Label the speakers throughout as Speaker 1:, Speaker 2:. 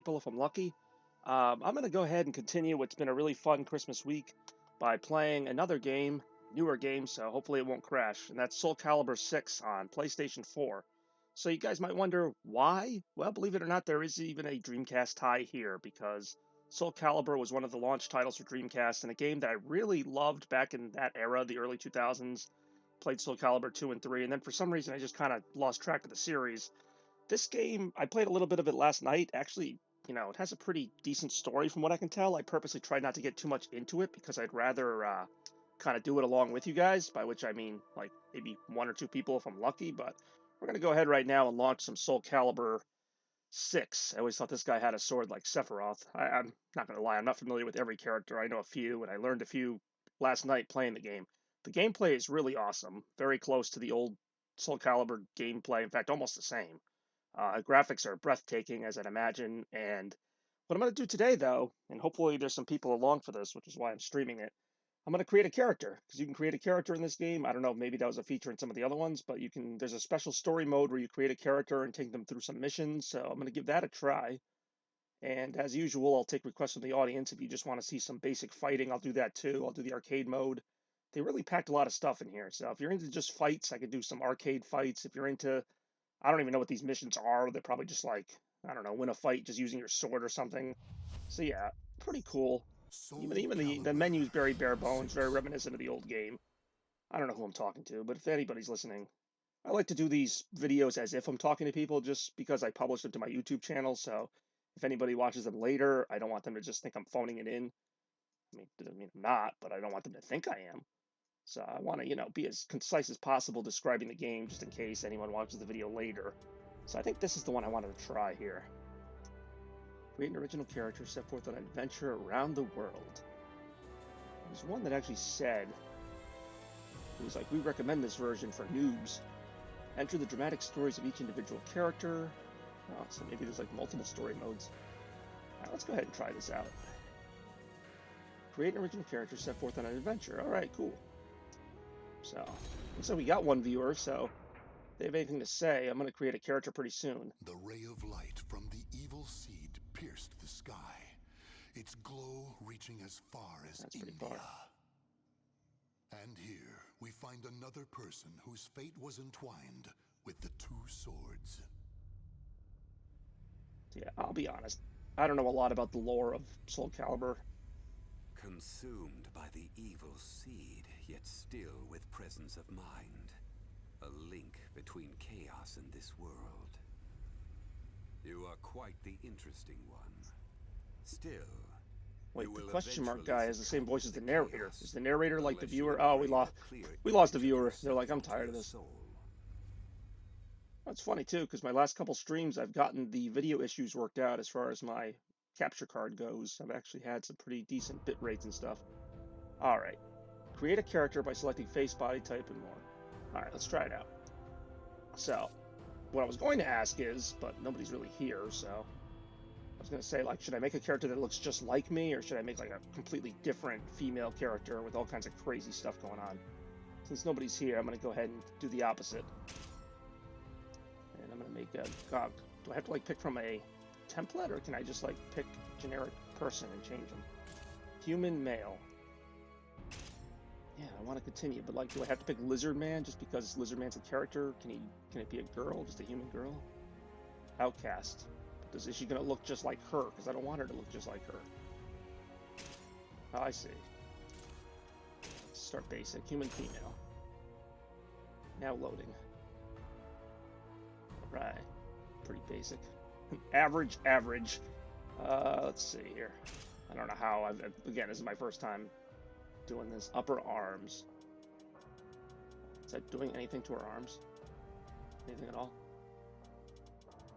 Speaker 1: People if I'm lucky. I'm going to go ahead and continue what's been a really fun Christmas week by playing another game, newer game, so hopefully it won't crash, and that's Soul Calibur 6 on PlayStation 4. So you guys might wonder why? Well, believe it or not, there is even a Dreamcast tie here because Soul Calibur was one of the launch titles for Dreamcast and a game that I really loved back in that era, the early 2000s. Played Soul Calibur 2 and 3, and then for some reason I just kind of lost track of the series. This game, I played a little bit of it last night. Actually, it has a pretty decent story from what I can tell. I purposely tried not to get too much into it because I'd rather kind of do it along with you guys, by which I mean like maybe one or two people if I'm lucky. But we're going to go ahead right now and launch some Soul Calibur 6. I always thought this guy had a sword like Sephiroth. I'm not going to lie, I'm not familiar with every character. I know a few, and I learned a few last night playing the game. The gameplay is really awesome, very close to the old Soul Calibur gameplay. In fact, almost the same. Graphics are breathtaking, as I'd imagine. And what I'm going to do today, though, and hopefully there's some people along for this, which is why I'm streaming it, I'm going to create a character because you can create a character in this game. I don't know, maybe that was a feature in some of the other ones, but you can. There's a special story mode where you create a character and take them through some missions. So I'm going to give that a try. And as usual, I'll take requests from the audience. If you just want to see some basic fighting, I'll do that too. I'll do the arcade mode. They really packed a lot of stuff in here. So if you're into just fights, I could do some arcade fights. If you're into I don't even know what these missions are. They're probably just like, I don't know, win a fight just using your sword or something. So yeah, pretty cool. Even
Speaker 2: Soul
Speaker 1: even the
Speaker 2: Calibur
Speaker 1: menu's very bare bones, very
Speaker 2: 6.
Speaker 1: reminiscent of the old game. I don't know who I'm talking to, but if anybody's listening, I like to do these videos as if I'm talking to people just because I publish them to my YouTube channel. So if anybody watches them later, I don't want them to just think I'm phoning it in. I mean, it doesn't mean I'm not, but I don't want them to think I am. So I want to, be as concise as possible describing the game just in case anyone watches the video later. So I think this is the one I wanted to try here. Create an original character, set forth on an adventure around the world. There's one that actually said, it was like, we recommend this version for noobs. Enter the dramatic stories of each individual character. Oh, so maybe there's like multiple story modes. All right, let's go ahead and try this out. Create an original character, set forth on an adventure. All right, cool. So, looks like we got one viewer, so if they have anything to say, I'm going to create a character pretty soon.
Speaker 2: The ray of light from the evil seed pierced the sky, its glow reaching as far as
Speaker 1: That's pretty
Speaker 2: India.
Speaker 1: far.
Speaker 2: And here we find another person whose fate was entwined with the two swords.
Speaker 1: So yeah, I'll be honest. I don't know a lot about the lore of Soul Calibur.
Speaker 3: Consumed by the evil seed, yet still with presence of mind. A link between chaos and this world. You are quite the interesting one. Still,
Speaker 1: Wait, the question mark guy has the same voice as the narrator. Is the narrator like the viewer? Oh, we
Speaker 3: we
Speaker 1: lost the viewer. They're like, I'm tired of this.
Speaker 3: Soul.
Speaker 1: That's funny too, because my last couple streams, I've gotten the video issues worked out as far as my capture card goes. I've actually had some pretty decent bit rates and stuff. All right, create a character by selecting face, body type, and more. All right, let's try it out. So, what I was going to ask is, but nobody's really here, so I was going to say, like, should I make a character that looks just like me, or should I make like a completely different female character with all kinds of crazy stuff going on? Since nobody's here, I'm going to go ahead and do the opposite. And I'm going to make a... God, do I have to like pick from a template, or can I just like pick generic person and change them? Human male. Yeah, I want to continue, but like, do I have to pick Lizard Man just because Lizard Man's a character? Can it be a girl, just a human girl? Outcast. Is she gonna look just like her? Because I don't want her to look just like her. Oh, I see. Let's start basic. Human female. Now loading. Right. Pretty basic. Average, average. Let's see here. I don't know how. Again, this is my first time doing this. Upper arms. Is that doing anything to her arms? Anything at all?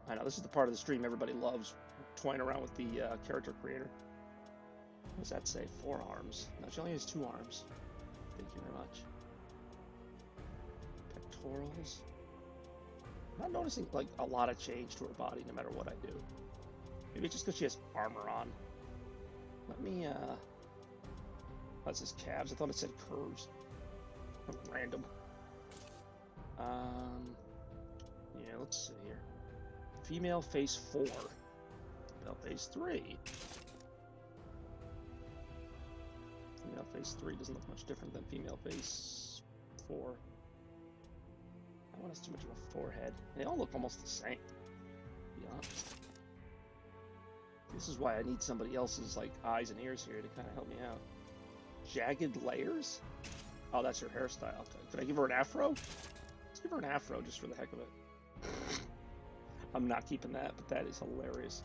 Speaker 1: I know this is the part of the stream everybody loves, toying around with the character creator. What does that say? 4 arms. No, she only has 2 arms. Thank you very much. Pectorals. I'm not noticing like a lot of change to her body no matter what I do. Maybe it's just because she has armor on. Let me, what's this, calves? I thought it said curves. Random. Yeah, let's see here. Female face 4. Female phase 3. Female phase 3 doesn't look much different than female phase 4. That one has too much of a forehead. They all look almost the same, to be honest. This is why I need somebody else's like eyes and ears here to kind of help me out. Jagged layers? Oh, that's her hairstyle. Okay. Could I give her an afro? Let's give her an afro just for the heck of it. I'm not keeping that, but that is hilarious.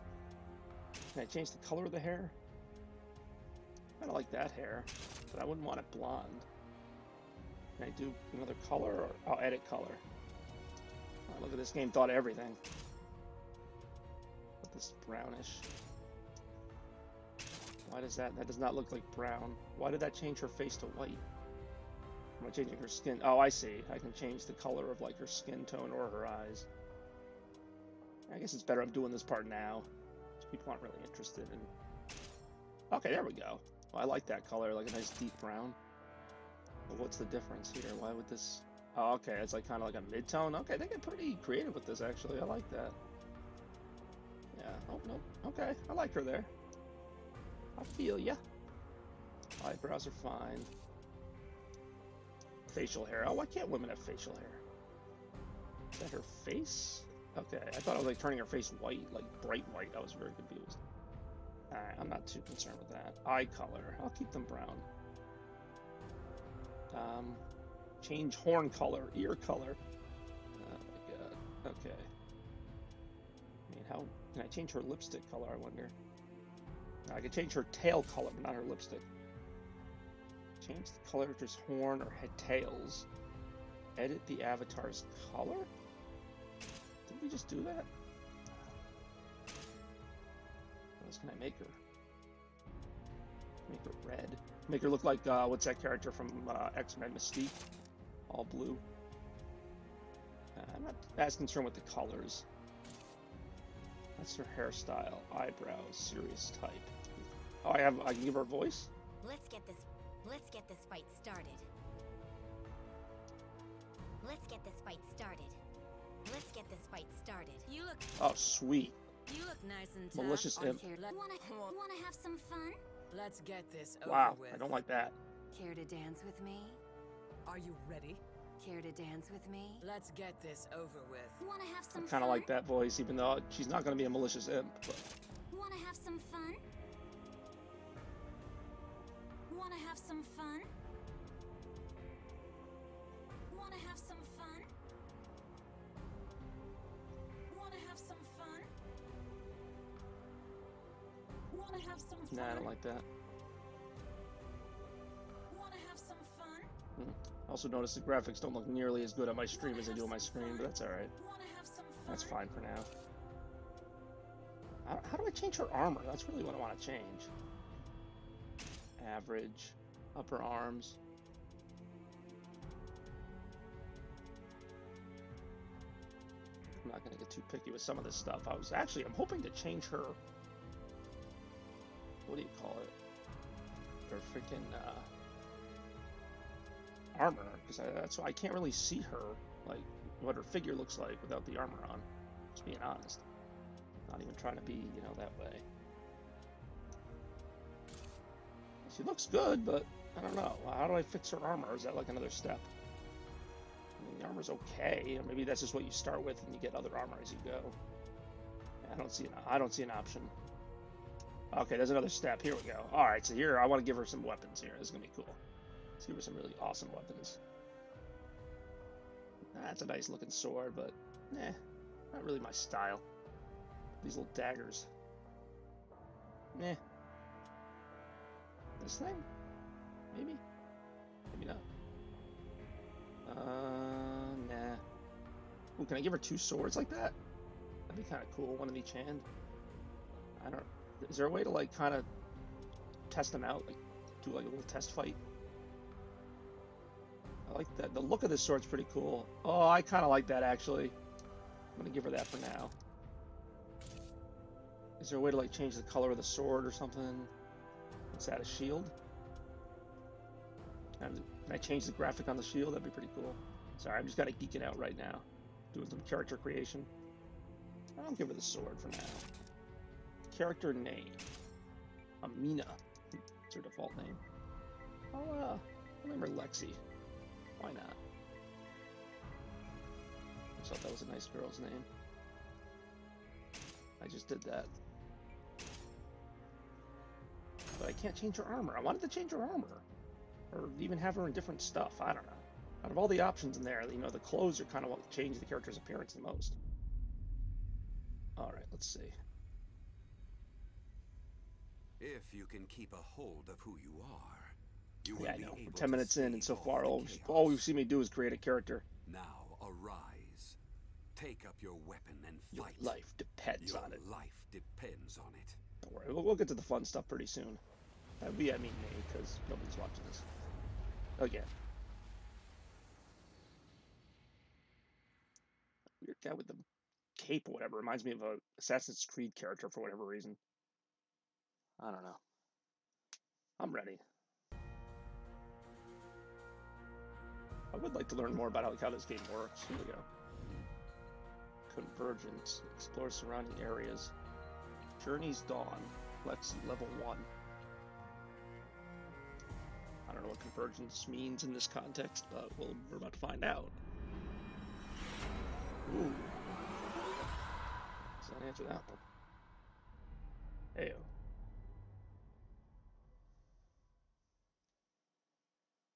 Speaker 1: Can I change the color of the hair? I kind of like that hair, but I wouldn't want it blonde. Can I do another color, or I'll edit color? Oh, look at this game, thought of everything. Put this brownish. Why does that? That does not look like brown. Why did that change her face to white? Am I changing her skin? Oh, I see. I can change the color of like her skin tone or her eyes. I guess it's better I'm doing this part now. People aren't really interested in... Okay, there we go. Well, I like that color, like a nice deep brown. But what's the difference here? Why would this... Oh, okay, it's like kind of like a mid-tone. Okay, they get pretty creative with this, actually. I like that. Yeah, oh, no. Okay, I like her there. I feel ya. Eyebrows are fine. Facial hair. Oh, why can't women have facial hair? Is that her face? Okay, I thought it was like turning her face white, like bright white. I was very confused. Alright, I'm not too concerned with that. Eye color. I'll keep them brown. Change horn color, ear color. Oh my god. Okay. I mean, how can I change her lipstick color, I wonder? I can change her tail color, but not her lipstick. Change the color of his horn or head tails. Edit the avatar's color? Did we just do that? What else can I make her? Make her red. Make her look like, what's that character from X-Men, Mystique? All blue. I'm not as concerned with the colors. That's her hairstyle. Eyebrows. Serious type. Oh, I can give her a voice?
Speaker 4: Let's get this fight started. Let's get this fight started. Let's get this fight started. You look...
Speaker 1: Oh, sweet.
Speaker 4: You look nice and tough.
Speaker 1: Malicious imp.
Speaker 4: Wanna have some fun?
Speaker 5: Let's get this over
Speaker 1: Wow,
Speaker 5: with.
Speaker 1: I don't like that.
Speaker 4: Care to dance with me?
Speaker 5: Are you ready?
Speaker 4: Care to dance with me?
Speaker 5: Let's get this over with.
Speaker 4: Wanna have some
Speaker 1: I kind of like that voice, even though she's not going to be a malicious imp. But...
Speaker 4: Wanna have some fun? Wanna have some fun? Wanna have some fun? Wanna have some fun? Wanna have some fun?
Speaker 1: Nah, I don't like that.
Speaker 4: Wanna have some fun?
Speaker 1: I also noticed the graphics don't look nearly as good on my stream as they do on my screen, but that's alright.
Speaker 4: Wanna have some fun?
Speaker 1: That's fine for now. How do I change her armor? That's really what I want to change. Average. Upper arms. I'm not going to get too picky with some of this stuff. I'm hoping to change her... What do you call it? Her freaking, armor, because that's why I can't really see her, like, what her figure looks like without the armor on. Just being honest. Not even trying to be, you know, that way. She looks good, but I don't know. How do I fix her armor? Is that like another step? I mean, the armor's okay, or maybe that's just what you start with and you get other armor as you go. I don't see an option. Okay, there's another step. Here we go. Alright, so here, I want to give her some weapons here. This is going to be cool. Let's give her some really awesome weapons. That's a nice looking sword, but, not really my style. These little daggers. This thing? Maybe? Maybe not. Nah. Ooh, can I give her two swords like that? That'd be kind of cool, one in each hand. I don't... Is there a way to, like, kind of test them out? Like, do, like, a little test fight? I like that. The look of this sword's pretty cool. Oh, I kind of like that, actually. I'm gonna give her that for now. Is there a way to, like, change the color of the sword or something? What's that, a shield? Can I change the graphic on the shield? That'd be pretty cool. Sorry, I'm just kind of geeking out right now. Doing some character creation. I'll give her the sword for now. character name. Amina. It's her default name. I'll remember Lexi. Why not? I thought that was a nice girl's name. I just did that. But I can't change her armor. I wanted to change her armor. Or even have her in different stuff. I don't know. Out of all the options in there, you know, the clothes are kind of what change the character's appearance the most. Alright, let's see.
Speaker 3: If you can keep a hold of who you are, you will
Speaker 1: Yeah, I
Speaker 3: be
Speaker 1: know.
Speaker 3: able
Speaker 1: We're 10
Speaker 3: to
Speaker 1: minutes in, and so
Speaker 3: stave
Speaker 1: far,
Speaker 3: off the
Speaker 1: all
Speaker 3: chaos.
Speaker 1: we've seen me do is create a character.
Speaker 3: Now arise. Take up your weapon and
Speaker 1: Your
Speaker 3: fight.
Speaker 1: life depends
Speaker 3: Your
Speaker 1: on it.
Speaker 3: life depends on it.
Speaker 1: Don't worry, we'll get to the fun stuff pretty soon. We, I mean me, because nobody's watching this. Again. Weird guy with the cape or whatever reminds me of a Assassin's Creed character for whatever reason. I don't know. I'm ready. I would like to learn more about how this game works. Here we go. Convergence. Explore surrounding areas. Journey's Dawn. Lexi, level 1. I don't know what convergence means in this context, but we're about to find out. Ooh. Does that answer that one? Heyo.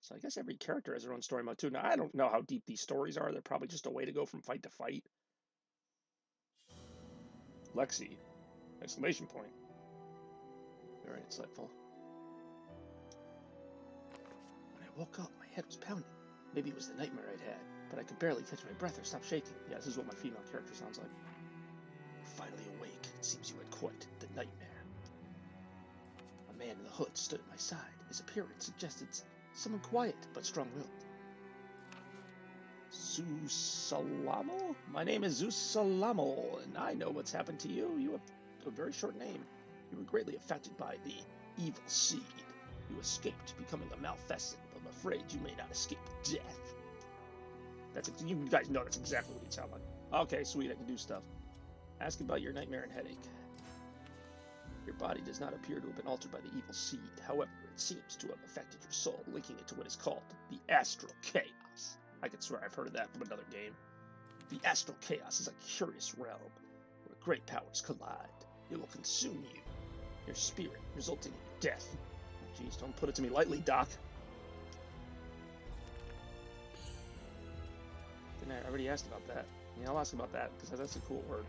Speaker 1: So I guess every character has their own story mode too. Now I don't know how deep these stories are. They're probably just a way to go from fight to fight. Lexi! Exclamation point. Very insightful. When I woke up, my head was pounding. Maybe it was the nightmare I'd had, but I could barely catch my breath or stop shaking. Yeah, this is what my female character sounds like. Finally awake, it seems you had quite the nightmare. A man in the hood stood at my side. His appearance suggested someone quiet but strong-willed. Zusalamo? My name is Zusalamo, and I know what's happened to you. You have a very short name. You were greatly affected by the evil seed. You escaped becoming a Malfestin, but I'm afraid you may not escape death. You guys know that's exactly what he'd sound like. Okay, sweet, I can do stuff. Ask about your nightmare and headache. Your body does not appear to have been altered by the evil seed. However, it seems to have affected your soul, linking it to what is called the astral chaos. I could swear I've heard of that from another game. The astral chaos is a curious realm where great powers collide. It will consume you, your spirit, resulting in your death. Jeez, don't put it to me lightly, Doc. Didn't I already asked about that? Yeah, I'll ask about that, because that's a cool word.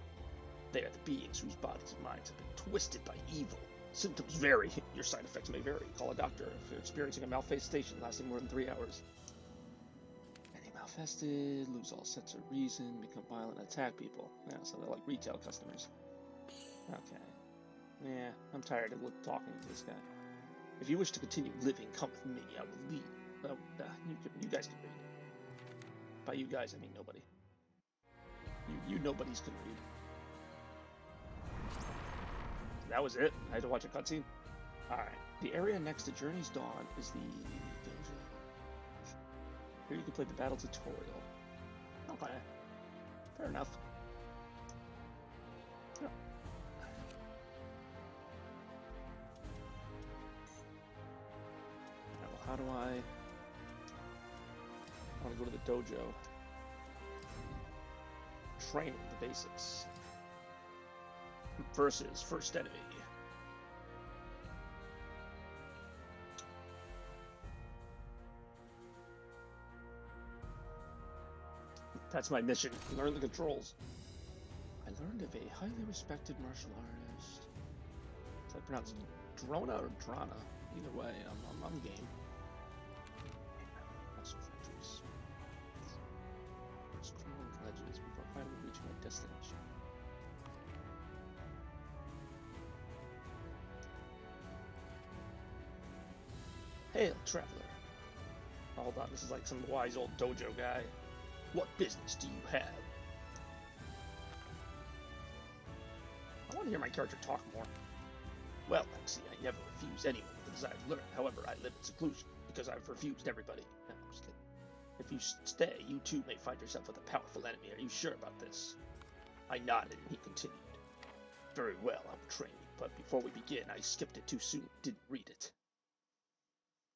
Speaker 1: They are the beings whose bodies and minds have been twisted by evil. Symptoms vary. Your side effects may vary. Call a doctor if you're experiencing a malfestation lasting more than 3 hours. Any malfested, lose all sense of reason, become violent, and attack people. Yeah, so they're like retail customers. Okay. Yeah, I'm tired of talking to this guy. If you wish to continue living, come with me. I will lead. Oh, you guys can read. By you guys, I mean nobody. You nobodies can read. That was it? I had to watch a cutscene? Alright. The area next to Journey's Dawn is the dojo. Here you can play the battle tutorial. Okay. Fair enough. Yeah. Well, how do I want to go to the dojo? Training, the basics. Versus first enemy. That's my mission. Learn the controls. I learned of a highly respected martial artist. Is that pronounced Drona or Drana? Either way, I'm game. Also factories. First crawling ledges before finally reaching my destination. Hail, traveler. Oh, hold on, this is like some wise old dojo guy. What business do you have? I want to hear my character talk more. Well, Lexi, I never refuse anyone with the desire to learn. However, I live in seclusion because I've refused everybody. No, I'm just kidding. If you stay, you too may find yourself with a powerful enemy. Are you sure about this? I nodded and he continued. Very well, I will train you But before we begin, I skipped it too soon. Didn't read it.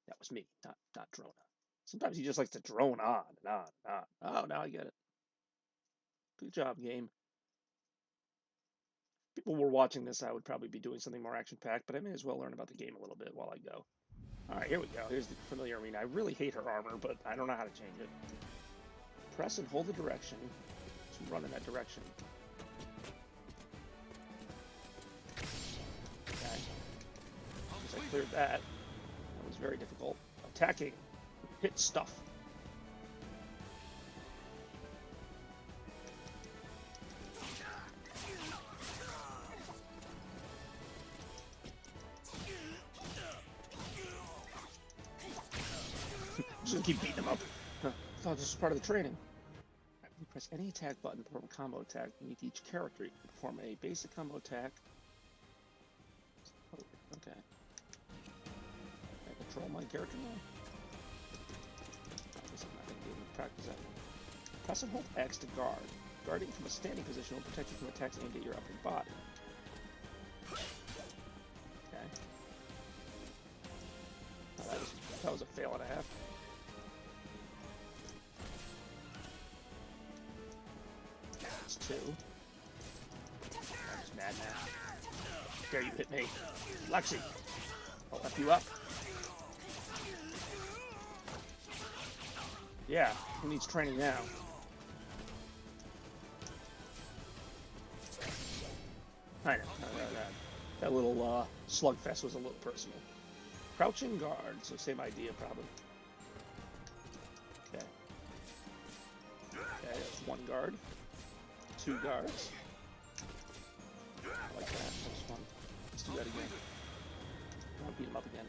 Speaker 1: That was me, not Drona. Sometimes he just likes to drone on and on and on. Oh, now I get it. Good job, game. If people were watching this, I would probably be doing something more action-packed, but I may as well learn about the game a little bit while I go. Alright, here we go. Here's the familiar arena. I really hate her armor, but I don't know how to change it. Press and hold the direction to run in that direction. Okay. Once I cleared that, that was very difficult. Attacking. Hit stuff. I'm just gonna keep beating him up. Huh. I thought this was part of the training. Right, when you press any attack button to perform a combo attack, beneath each character, you can perform a basic combo attack. Okay. I control my character now? I guess I'm not gonna be able to practice that one. Press and hold X to guard. Guarding from a standing position will protect you from attacks aimed at your upper body. Okay. Oh, that was a fail and a half. That's 2. I'm just mad now. Dare you hit me. Lexi! I'll F you up. Yeah, who needs training now? I know, that little slugfest was a little personal. Crouching guard, so same idea probably. Okay. Okay, that's 1 guard. 2 guards. I like that, that was fun. Let's do that again. I want to beat him up again.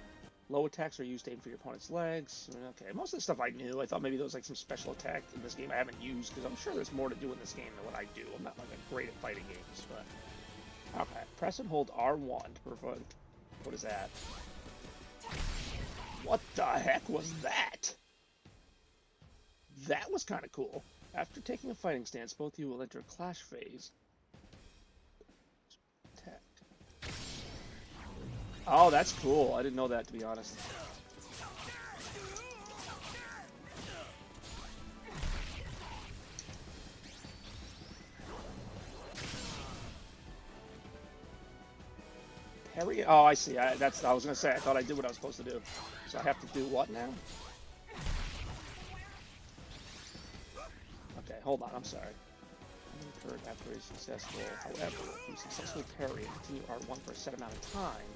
Speaker 1: Low attacks are used to aim for your opponent's legs. Okay, most of the stuff I knew. I thought maybe there was like some special attack in this game I haven't used, because I'm sure there's more to do in this game than what I do. I'm not like great at fighting games, but... Okay, press and hold R1 to prevent... What is that? What the heck was that? That was kind of cool. After taking a fighting stance, both of you will enter a clash phase. Attack. Oh, that's cool. I didn't know that, to be honest. Parry? Oh, I see. I was gonna say. I thought I did what I was supposed to do. So I have to do what now? Okay, hold on. I'm sorry. Occurred after a successful. However, if you successfully parry and continue R1 for a set amount of time.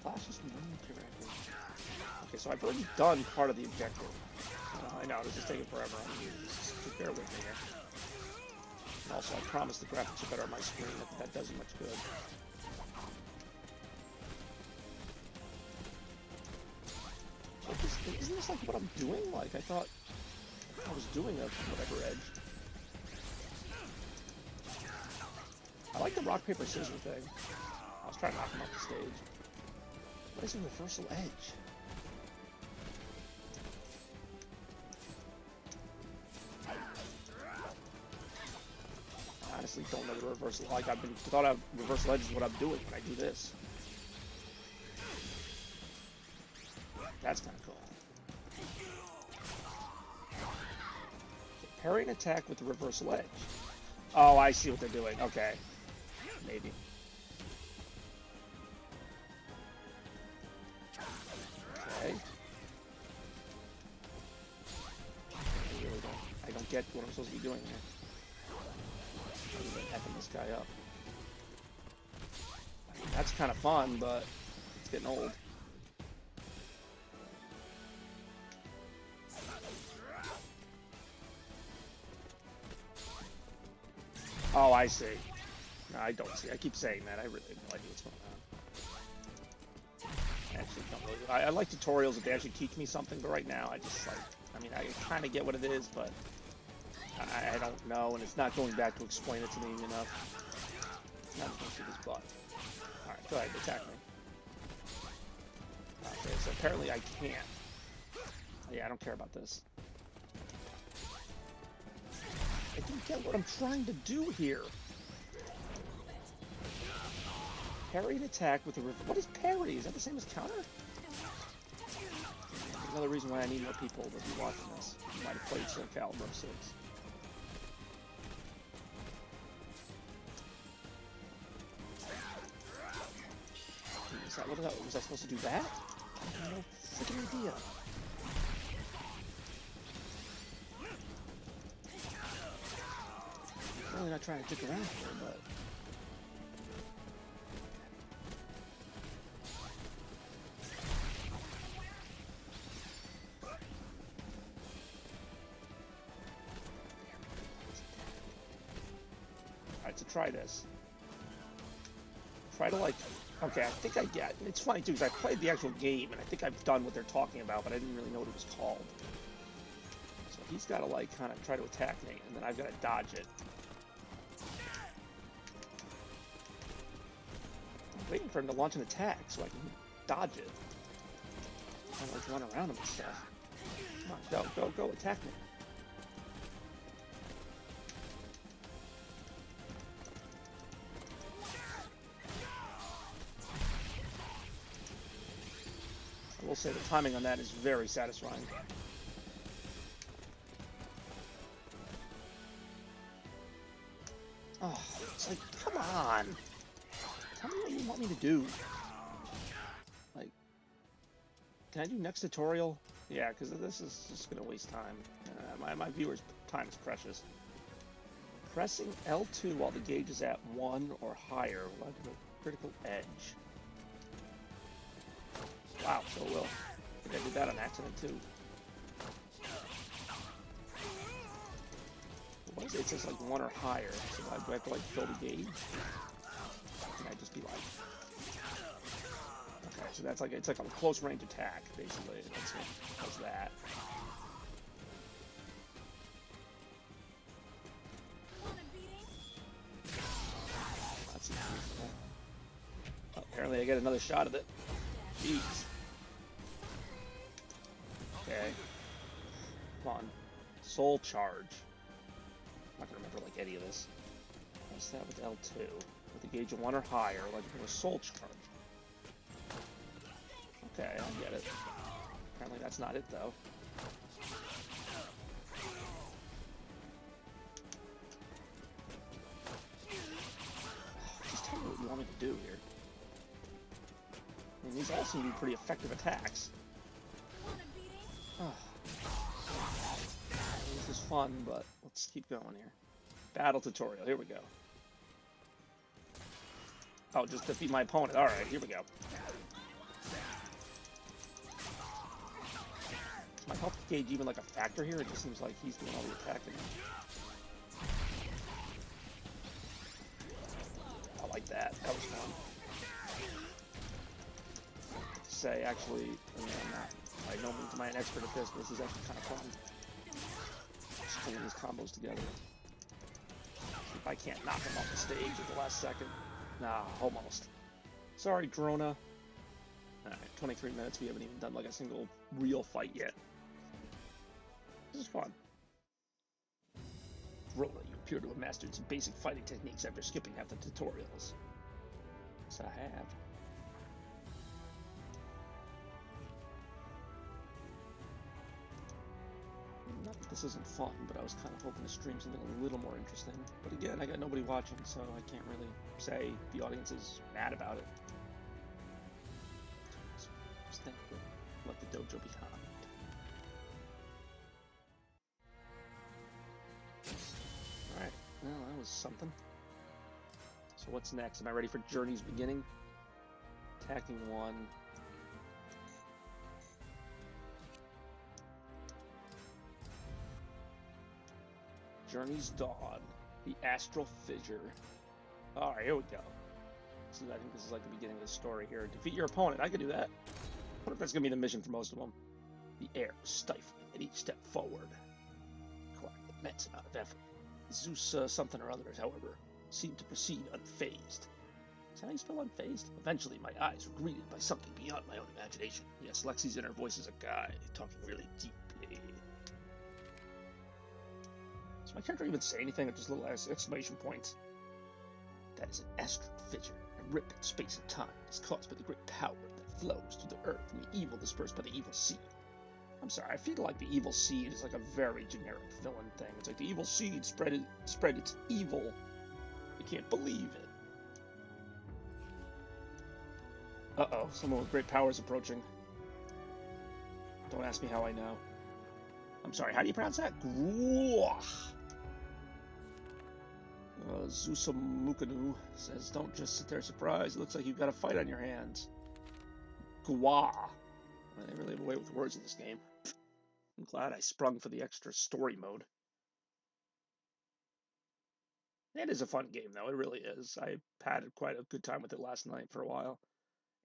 Speaker 1: Flashes from one character. Okay, so I've already done part of the objective. I know, this is taking forever. Just bear with me here. And also, I promise the graphics are better on my screen. That doesn't much good. Isn't this like what I'm doing? Like, I thought I was doing a whatever edge. I like the rock, paper, scissors thing. I was trying to knock him off the stage. What is a reversal edge? I honestly don't know the reversal. Like, thought reversal edge is what I'm doing when I do this. That's kind of cool. Parry an attack with the reversal edge. Oh, I see what they're doing. Okay. Maybe. Okay. I don't get what I'm supposed to be doing here. I'm just effing this guy up. I mean, that's kind of fun, but it's getting old. Oh, I see. No, I don't see. I keep saying that. I really have no idea what's going on. I actually don't really... I like tutorials if they actually teach me something, but right now I just like... I mean, I kind of get what it is, but I don't know, and it's not going back to explain it to me enough. Now I'm going to see this butt. Alright, go ahead, attack me. Okay, so apparently I can't. Yeah, I don't care about this. You get what I'm trying to do here. Parry an attack with a... What is parry? Is that the same as counter? Another reason why I need more people to be watching this. You might have played Soul Calibur 6. Is that what was I supposed to do that? I have no freaking idea. I'm really not trying to dick around here, but... Alright, to try this. Try to, like... Okay, I think I get... It's funny, too, because I played the actual game, and I think I've done what they're talking about, but I didn't really know what it was called. So he's got to, like, kind of try to attack me, and then I've got to dodge it. I'm waiting for him to launch an attack, so I can dodge it. Kind of, like, run around him and stuff. Come on, go, attack me. I will say the timing on that is very satisfying. Oh, it's like, come on! Tell me what you want me to do. Like, can I do next tutorial? Yeah, because this is just going to waste time. My viewers' time is precious. Pressing L2 while the gauge is at 1 or higher will lead to a critical edge. Wow, so will. I think I did that on accident too. What is it? It says like 1 or higher. So do I have to like fill the gauge? Can I just be like... Okay, so that's like, it's like a close range attack, basically. That's what does that. That's oh, apparently I get another shot at it. Jeez. Okay. Come on. Soul charge. I'm not gonna remember like any of this. What's that with L2? With the gauge of 1 or higher, like a soul charge. Okay, I get it. Apparently that's not it though. Just tell me what you want me to do here. I mean, these all seem to be pretty effective attacks. Oh. This is fun, but let's keep going here. Battle tutorial, here we go. Oh, just defeat my opponent. Alright, here we go. Is my health gauge even like a factor here? It just seems like he's doing all the attacking. I like that. That was fun. Say, actually, I mean, I'm not, by no means am I an expert at this, but this is actually kind of fun. Just pulling these combos together. See if I can't knock him off the stage at the last second. Nah, almost. Sorry, Drona. Alright, 23 minutes, we haven't even done like a single real fight yet. This is fun. Drona, you appear to have mastered some basic fighting techniques after skipping half the tutorials. Yes, I have. Not that this isn't fun, but I was kind of hoping to stream something a little more interesting. But again, I got nobody watching, so I can't really say the audience is mad about it. Just think that let the dojo behind. Alright, well, that was something. So what's next? Am I ready for Journey's Beginning? Attacking 1. Journey's Dawn, the Astral Fissure. Alright, here we go. So I think this is like the beginning of the story here. Defeat your opponent. I could do that. What if that's going to be the mission for most of them? The air was stifling at each step forward. Required an immense amount of effort. Zeus something or other, however, seemed to proceed unfazed. Is that how you spell unfazed? Eventually, my eyes were greeted by something beyond my own imagination. Yes, Lexi's inner voice is a guy talking really deeply. Does my character even say anything, or just little exclamation points? That is an astral fissure, a rip in space and time. It's caused by the great power that flows through the earth from the evil dispersed by the evil seed. I'm sorry, I feel like the evil seed is like a very generic villain thing. It's like the evil seed spread its evil. You can't believe it. Uh-oh, someone with great power is approaching. Don't ask me how I know. I'm sorry, how do you pronounce that? Gruach. Zusamukanu says, don't just sit there surprised. It looks like you've got a fight on your hands. Gua. They really have a way with words in this game. I'm glad I sprung for the extra story mode. It is a fun game, though. It really is. I had quite a good time with it last night for a while.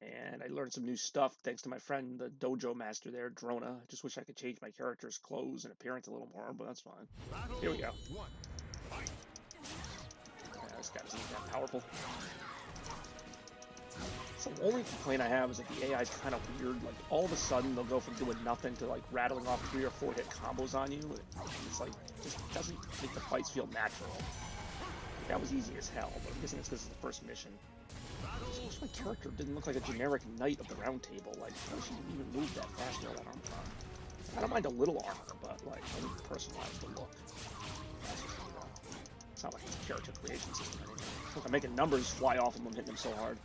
Speaker 1: And I learned some new stuff thanks to my friend, the dojo master there, Drona. I just wish I could change my character's clothes and appearance a little more, but that's fine. Here we go. Yeah, this guy doesn't even that powerful. So the only complaint I have is that the AI is kind of weird. Like, all of a sudden, they'll go from doing nothing to, like, rattling off 3 or 4 hit combos on you. It's like, just doesn't make the fights feel natural. Like, that was easy as hell, but I'm guessing it's because it's the first mission. I wish my character didn't look like a generic knight of the round table. Like, I wish he didn't even move that fast with all that armor on. I don't mind a little armor, but, like, I need to personalize the look. That's just, it's not like it's a character creation system or anything. Look, I'm making numbers fly off him. I'm hitting him so hard.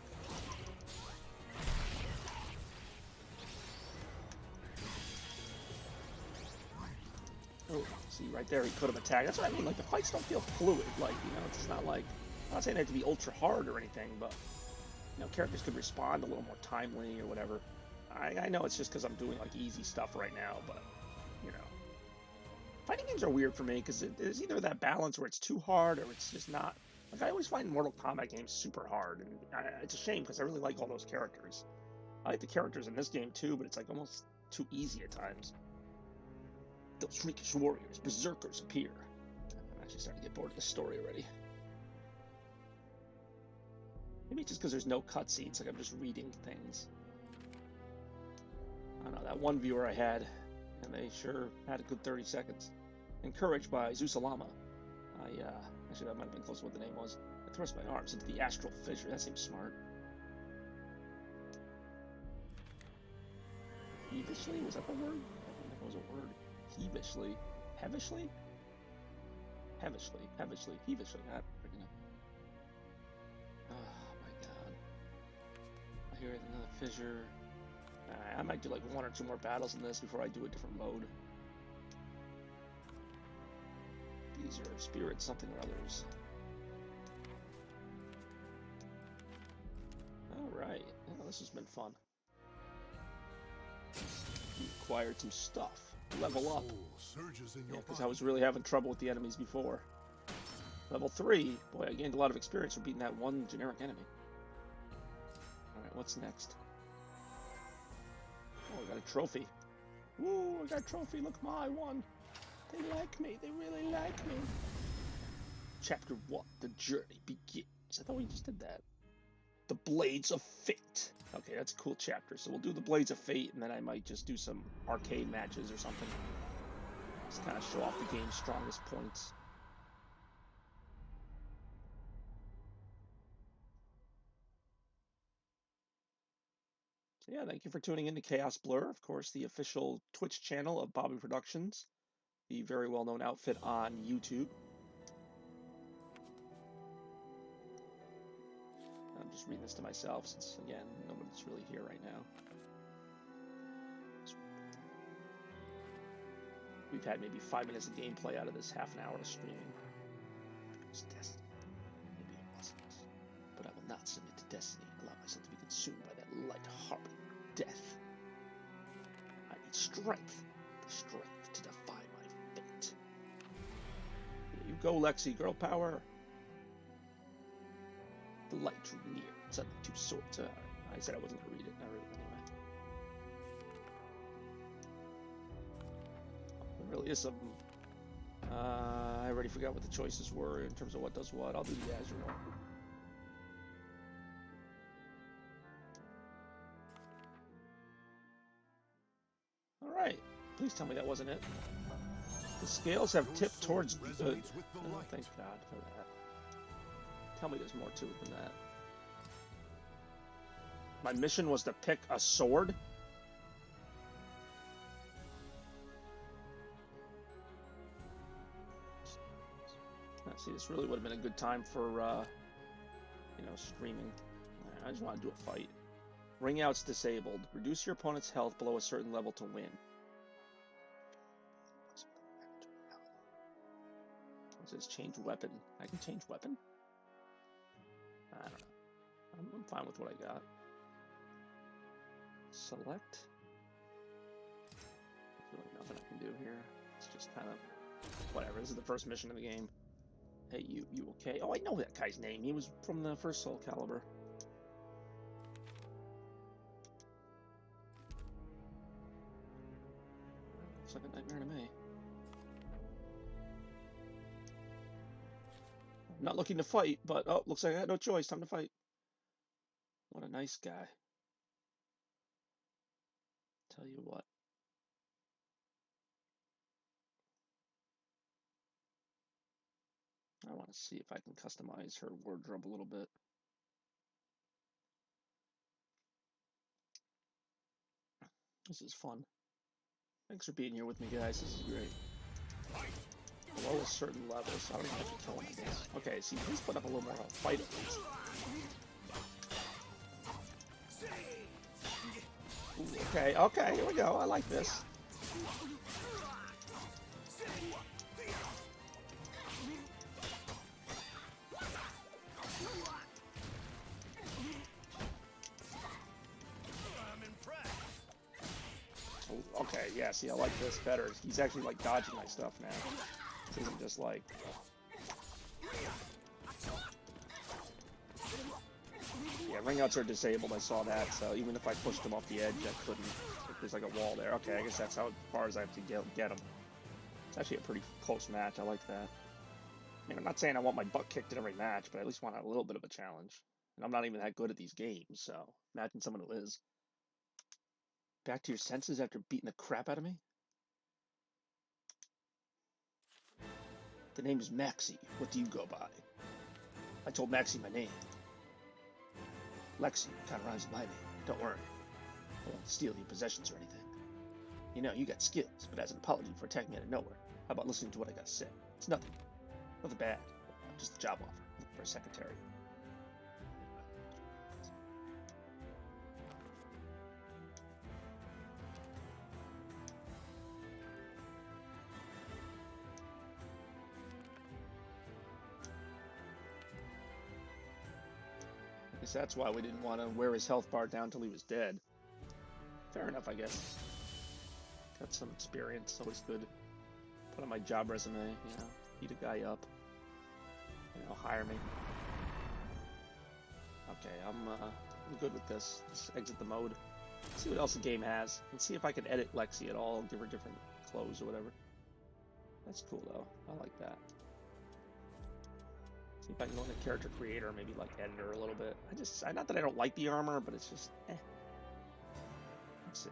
Speaker 1: Oh, see, right there, he could have attacked. That's what I mean. Like, the fights don't feel fluid. Like, you know, it's not like... I'm not saying they have to be ultra hard or anything, but... You know, characters could respond a little more timely or whatever. I know it's just because I'm doing, like, easy stuff right now, but... You know... Fighting games are weird for me, because there's either that balance where it's too hard, or it's just not... Like, I always find Mortal Kombat games super hard, and it's a shame, because I really like all those characters. I like the characters in this game, too, but it's, like, almost too easy at times. Those freakish warriors, berserkers, appear. I'm actually starting to get bored of this story already. Maybe it's just because there's no cutscenes, like I'm just reading things. I don't know, that one viewer I had, and they sure had a good 30 seconds. Encouraged by Zusalama. Actually that might have been close to what the name was. I thrust my arms into the astral fissure. That seems smart. Heavishly? Was that the word? I think that was a word. Heavishly. Hevishly? Hevishly. Hevishly. Heavishly. I freaking know. Oh my god. I hear another fissure. I might do like 1 or 2 more battles in this before I do a different mode. These are spirits something or others. Alright. Well, this has been fun. You acquired some stuff. Level up. Yeah, because I was really having trouble with the enemies before. Level 3. Boy, I gained a lot of experience from beating that one generic enemy. Alright, what's next? Oh, I got a trophy. Woo, I got a trophy. Look, my one. They like me. They really like me. Chapter 1. The journey begins. I thought we just did that. The Blades of Fate. Okay, that's a cool chapter. So we'll do the Blades of Fate, and then I might just do some arcade matches or something. Just kind of show off the game's strongest points. So yeah, thank you for tuning in to Chaos Blur, of course, the official Twitch channel of Bobby Productions, the very well-known outfit on YouTube. I'm just reading this to myself since, again, nobody's really here right now. We've had maybe 5 minutes of gameplay out of this half an hour of streaming. It was destiny. Maybe it wasn't. But I will not submit to destiny and allow myself to be consumed by that light harbinger of death. I need strength. The strength to defy my fate. Here you go, Lexi. Girl power. The light drew near, and suddenly 2 swords. I said I wasn't going to read it. I read it anyway. There really is some... I already forgot what the choices were in terms of what does what. I'll do the Azure one. Alright. Please tell me that wasn't it. The scales have tipped towards good.
Speaker 2: Resonates with the
Speaker 1: Oh,
Speaker 2: light.
Speaker 1: thank God for that. Tell me there's more to it than that. My mission was to pick a sword? See, this really would have been a good time for, you know, streaming. I just want to do a fight. Ring out's disabled. Reduce your opponent's health below a certain level to win. It says change weapon. I can change weapon? I don't know. I'm fine with what I got. Select. There's really nothing I can do here. It's just kind of whatever. This is the first mission of the game. Hey, you okay? Oh, I know that guy's name. He was from the first Soul Calibur. Looks like a nightmare to me. I'm not looking to fight, but oh, looks like I had no choice. Time to fight. What a nice guy. Tell you what. I want to see if I can customize her wardrobe a little bit. This is fun. Thanks for being here with me, guys. This is great. Below a certain level, so I don't even have to kill him, I guess. Okay, see, he's put up a little more of a fight at least. Ooh, okay, okay, here we go. I like this. Ooh, okay, yeah, see, I like this better. He's actually, like, dodging my stuff now. This isn't just, like... Yeah, ring outs are disabled, I saw that, so even if I pushed him off the edge, I couldn't. If there's like a wall there. Okay, I guess that's how far as I have to get him. It's actually a pretty close match, I like that. I mean, I'm not saying I want my butt kicked in every match, but I at least want a little bit of a challenge. And I'm not even that good at these games, so imagine someone who is. Back to your senses after beating the crap out of me? The name is Maxie. What do you go by? I told Maxie my name. Lexi kind of rhymes with my name. Don't worry. I won't steal your possessions or anything. You know, you got skills, but as an apology for attacking me out of nowhere, how about listening to what I got to say? It's nothing. Nothing bad. Just a job offer. Looking for a secretary. I guess that's why we didn't want to wear his health bar down till he was dead. Fair enough, I guess. Got some experience, always good. Put on my job resume, you know, beat a guy up. You know, hire me. Okay, I'm good with this. Let's exit the mode. See what else the game has. And see if I can edit Lexi at all, give her different clothes or whatever. That's cool though. I like that. See if I can go into character creator, maybe like edit her a little bit. Not that I don't like the armor, but it's just Let's see.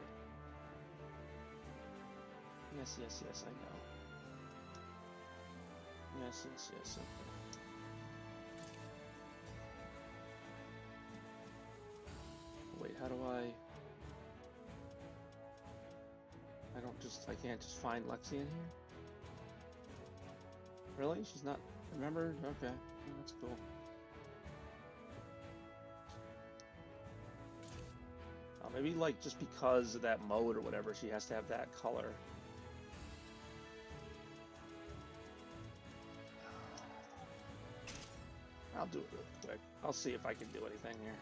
Speaker 1: Yes, I know. Yes, okay. Wait, how do I can't just find Lexi in here? Really? She's not remembered? Okay, that's cool. Maybe like just because of that mode or whatever, she has to have that color. I'll do it real quick. I'll see if I can do anything here.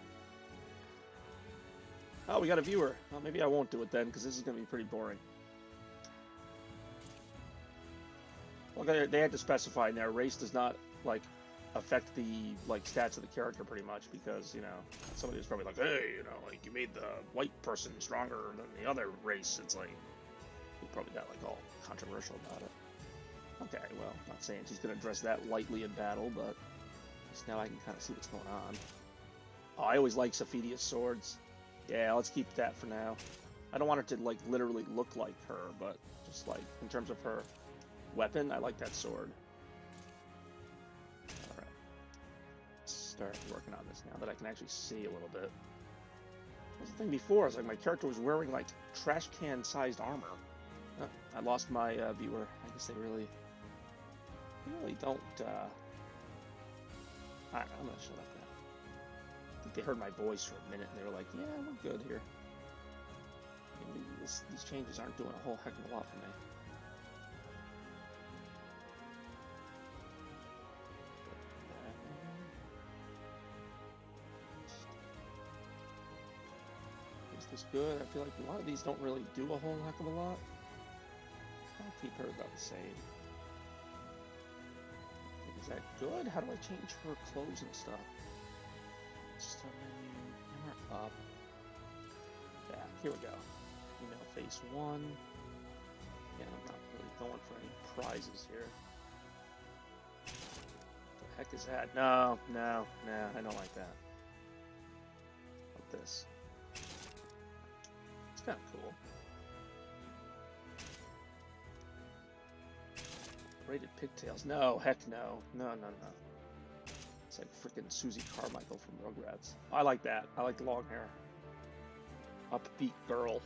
Speaker 1: Oh, we got a viewer. Well, maybe I won't do it then, because this is going to be pretty boring. Well, they had to specify in there, race does not, like, affect the, like, stats of the character pretty much, because, you know, somebody was probably like, hey, you know, like, you made the white person stronger than the other race. It's like, he probably got, like, all controversial about it. Okay, well, I'm not saying she's going to address that lightly in battle, but just now I can kind of see what's going on. Oh, I always like Sophidia's swords. Yeah, let's keep that for now. I don't want her to, like, literally look like her, but just, like, in terms of her weapon. I like that sword. Alright. Let's start working on this now that I can actually see a little bit. What was the thing before? It's like my character was wearing like trash can sized armor. Oh, I lost my viewer. I guess they really don't. Alright, I'm gonna shut up now. I think they heard my voice for a minute and they were like, yeah, we're good here. I mean, these changes aren't doing a whole heck of a lot for me. Is this good? I feel like a lot of these don't really do a whole heck of a lot. I'll keep her about the same. Is that good? How do I change her clothes and stuff? Start menu, camera up. Yeah, here we go. Female face 1. Yeah, I'm not really going for any prizes here. What the heck is that? No, I don't like that. Like this. It's kind of cool. Braided pigtails. No, heck no. No. It's like freaking Susie Carmichael from Rugrats. I like that. I like the long hair. Upbeat girl.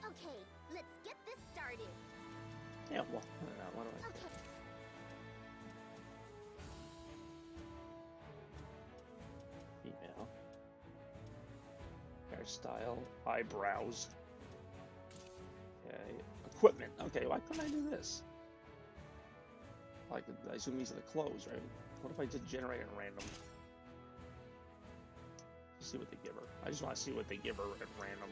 Speaker 4: Okay, let's get this started.
Speaker 1: Yeah, well, I don't know. What do I do?
Speaker 4: Okay.
Speaker 1: Female. Hairstyle. Eyebrows. Okay. Equipment. Okay, why couldn't I do this? Like, I assume these are the clothes, right? What if I just generate at random? See what they give her. I just want to see what they give her at random.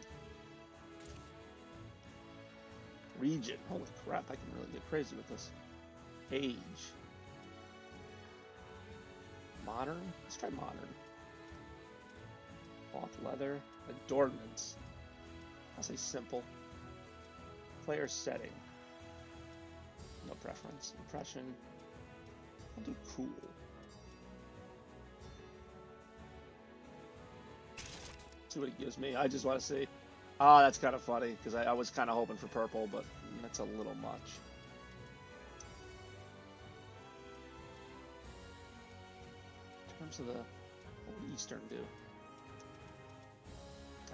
Speaker 1: Region. Holy crap, I can really get crazy with this. Age. Modern? Let's try modern. Cloth leather. Adornments. I'll say simple. Player setting. No preference. Impression. I'll do cool. See what it gives me. I just want to see. Ah, that's kind of funny because I was kind of hoping for purple, but that's a little much. In terms of the, what would Eastern do?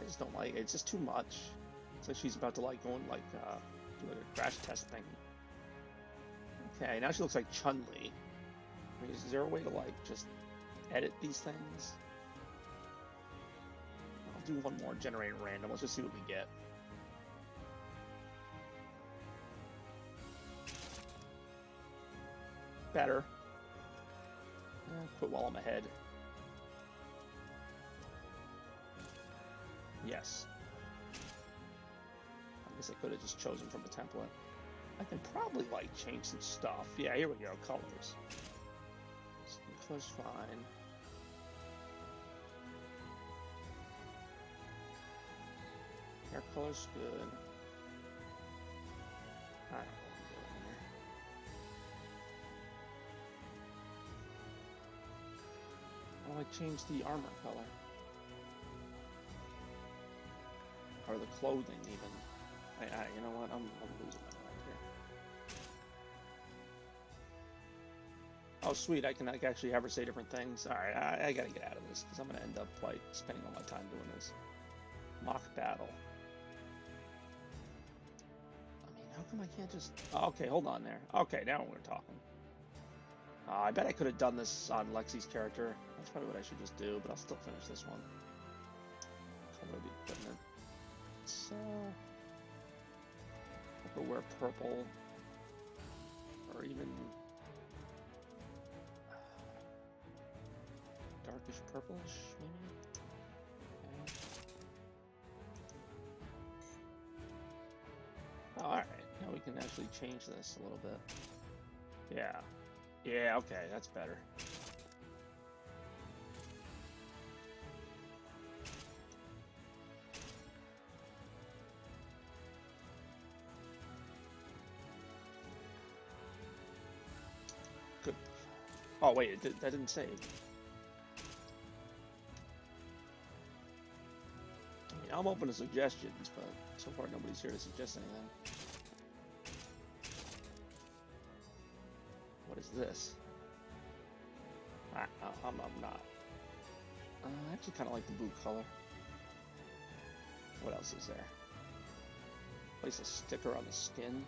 Speaker 1: I just don't like it. It's just too much. It's like she's about to like go and like do like a crash test thing. Okay, now she looks like Chun-Li. I mean, is there a way to like just edit these things? I'll do one more, generate random. Let's just see what we get. Better. Quit while I'm ahead. Yes. I guess I could have just chosen from a template. I can probably like change some stuff. Yeah, here we go. Colors. Colors fine. Hair color's good. I don't know what I'm doing here. How do I change the armor color? Or the clothing even? You know what? I'm losing my mind here. Oh, sweet! I can actually have her say different things. All right, I gotta get out of this because I'm gonna end up like spending all my time doing this. Mock battle. I mean, how come I can't just? Oh, okay, hold on there. Okay, now we're talking. I bet I could have done this on Lexi's character. That's probably what I should just do, but I'll still finish this one. Color the equipment. So. Or wear purple, or even darkish purplish, maybe. Okay. All right, now we can actually change this a little bit. Yeah, okay, that's better. Oh wait, that didn't save. I mean, I'm open to suggestions, but so far nobody's here to suggest anything. is this? I'm not. I actually kind of like the blue color. What else is there? Place a sticker on the skin.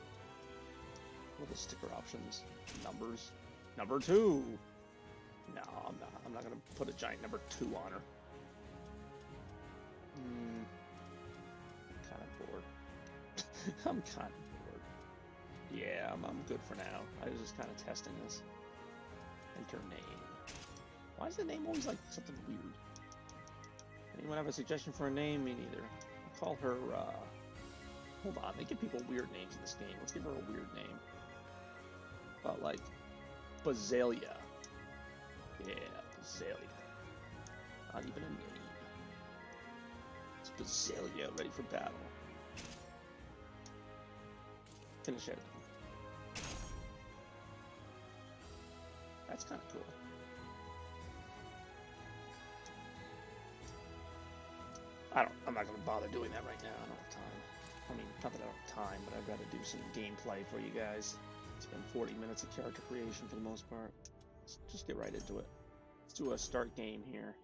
Speaker 1: What are the sticker options? Numbers. Number 2. No, I'm not. I'm not gonna put a giant number 2 on her. I'm kind of bored. I'm kind of bored. Yeah, I'm good for now. I was just kind of testing this. Enter name. Why is the name always like something weird? Anyone have a suggestion for a name? Me neither. I'll call her, hold on, they give people weird names in this game. Let's give her a weird name. Like, Bazalia. Yeah, Bazalia. Not even a name. It's Bazalia, ready for battle. Finish it. That's kind of cool. I'm not gonna bother doing that right now. I don't have time. I mean, not that I don't have time, but I'd rather do some gameplay for you guys. Spend 40 minutes of character creation for the most part. Let's just get right into it. Let's do a start game here.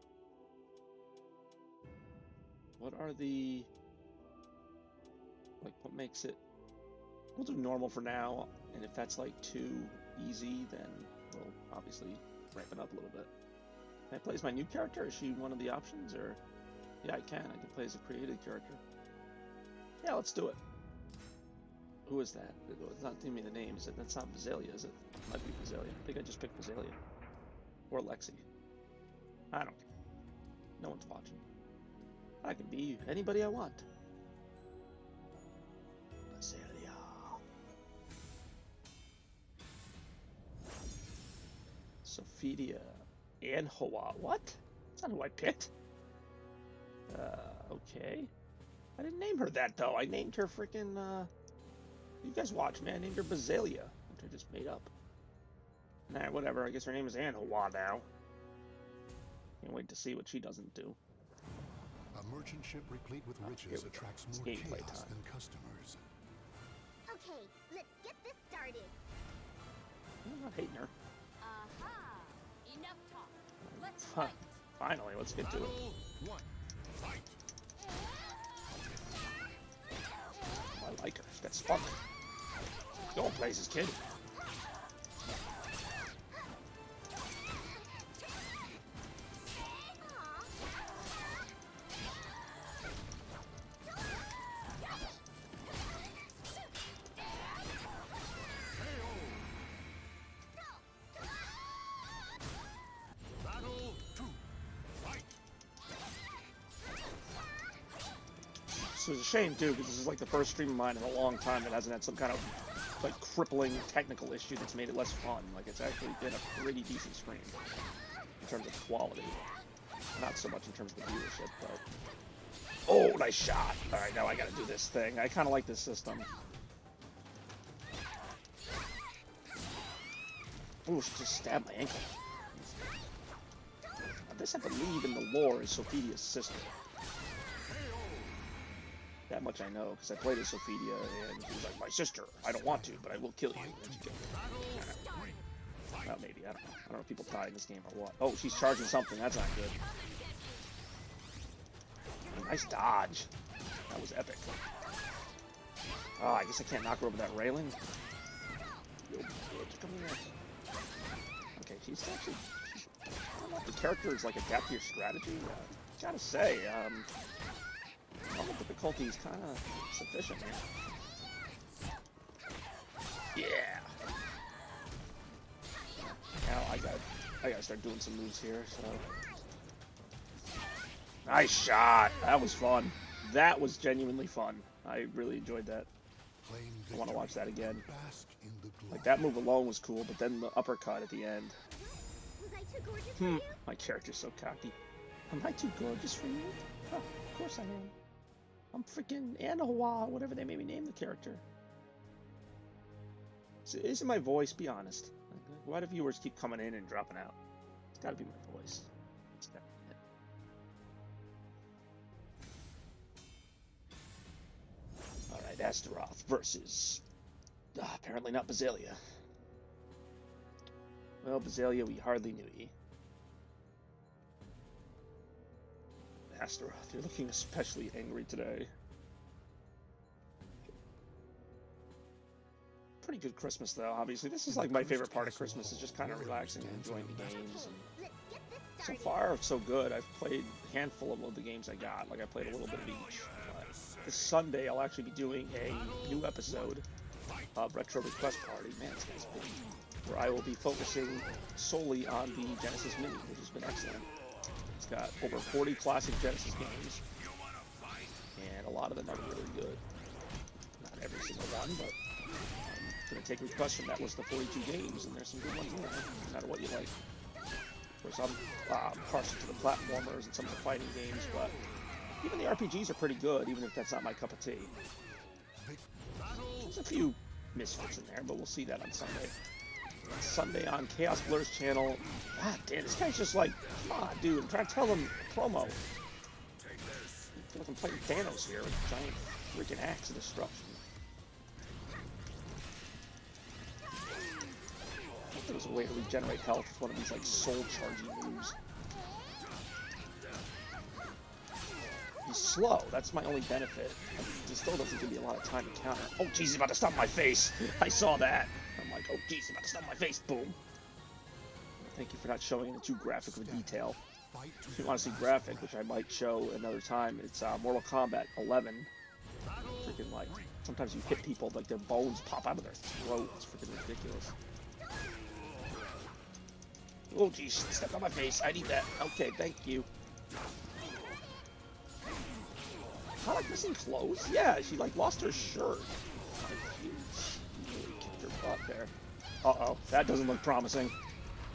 Speaker 1: What are the... like, what makes it... We'll do normal for now, and if that's, like, too easy, then we'll obviously ramp it up a little bit. Can I play as my new character? Is she one of the options, or... Yeah, I can play as a created character. Yeah, let's do it. Who is that? It's not giving me the name. That's not Bazalia, is it? It might be Bazalia. I think I just picked Bazalia. Or Lexi. I don't care. No one's watching. I can be anybody I want. Bazalia. Sophidia. And Hoa. What? That's not who I picked. Okay. I didn't name her that, though. I named her freaking, You guys watch, man. I named her Bazalia, which I just made up. Nah, whatever. I guess her name is Anne Hoa now. Can't wait to see what she doesn't do.
Speaker 2: A merchant ship replete with riches attracts more chaos than customers.
Speaker 4: Okay, let's get this started.
Speaker 1: I'm not hating her.
Speaker 5: Aha! Enough talk. Let's fight.
Speaker 1: Finally, let's get to it.
Speaker 2: One, fight.
Speaker 1: I like her. She's got spunk. Go places, kid. So it's a shame too, because this is like the first stream of mine in a long time that hasn't had some kind of like crippling technical issue that's made it less fun. Like it's actually been a pretty decent stream in terms of quality, not so much in terms of the viewership. But oh, nice shot! All right, now I got to do this thing. I kind of like this system. Ooh, she just stabbed my ankle. This, I believe, in the lore is Sophidia's sister. That much I know, because I played as Sophidia, and she was like, my sister, I don't want to, but I will kill you. And she killed me. Well, maybe, I don't know. I don't know if people die in this game or what. Oh, she's charging something, that's not good. Nice dodge. That was epic. Oh, I guess I can't knock her over that railing. Yo, bitch, come here. Okay, she's actually... I don't know if the character is like adapt to your strategy. Gotta say, the difficulty is kind of sufficient here. Yeah. Now I gotta start doing some moves here. So nice shot. That was fun. That was genuinely fun. I really enjoyed that. I want to watch that again. Like that move alone was cool, but then the uppercut at the end.
Speaker 4: Was I too gorgeous for you?
Speaker 1: My character's so cocky. Am I too gorgeous for you? Oh, of course I am. I'm freaking Anawa, whatever they made me name the character. So, isn't my voice? Be honest. Why do viewers keep coming in and dropping out? It's got to be my voice. It's got to be it. All right, Astaroth versus apparently not Bazalia. Well, Bazelia, we hardly knew ye. Astaroth, you're looking especially angry today. Pretty good Christmas, though, obviously. This is like my favorite part of Christmas, is just kind of relaxing and enjoying the games. And so far, so good. I've played a handful of the games I got. Like, I played a little bit of each. This Sunday, I'll actually be doing a new episode of Retro Request Party. Man, this guy's big. Where I will be focusing solely on the Genesis Mini, which has been excellent. It's got over 40 classic Genesis games, and a lot of them are really good. Not every single one, but I'm going to take requests from that list of 42 games, and there's some good ones in there, no matter what you like. Of course, I'm partial to the platformers and some of the fighting games, but even the RPGs are pretty good, even if that's not my cup of tea. There's a few misfits in there, but we'll see that on Sunday. Sunday on Chaos Blur's channel. God damn, this guy's just like, come on, dude, I'm trying to tell him a promo. I feel like I'm playing Thanos here with a giant freaking axe of destruction. I thought there was a way to regenerate health with one of these like soul charging moves. He's slow, that's my only benefit. He still doesn't give me a lot of time to counter. Oh jeez, he's about to stomp my face. I saw that. I'm like, oh jeez, he's about to stomp my face. Boom. Thank you for not showing it in too graphic of a detail. If you want to see graphic, which I might show another time, it's Mortal Kombat 11. Freaking like, sometimes you hit people, like their bones pop out of their throat. It's freaking ridiculous. Oh jeez, stepped on my face. I need that. Okay, thank you. Am I like missing clothes? Yeah, she like lost her shirt. She really kicked her butt there. Uh-oh, that doesn't look promising.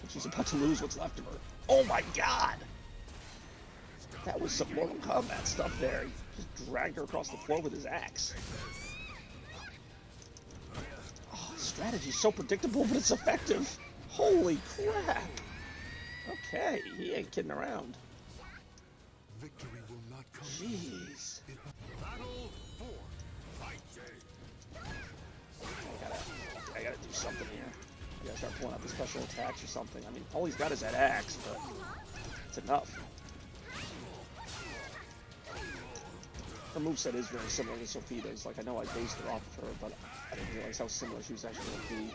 Speaker 1: She's about to lose what's left of her. Oh my god! That was some Mortal Kombat stuff there. He just dragged her across the floor with his axe. Oh, strategy's so predictable, but it's effective. Holy crap! Okay, he ain't kidding around.
Speaker 2: Victory will not come.
Speaker 1: Jeez. I gotta do something here. I gotta start pulling out the special attacks or something. I mean, all he's got is that axe, but it's enough. Her moveset is very similar to Sophia's. Like, I know I based her off of her, but I didn't realize how similar she was actually going to be.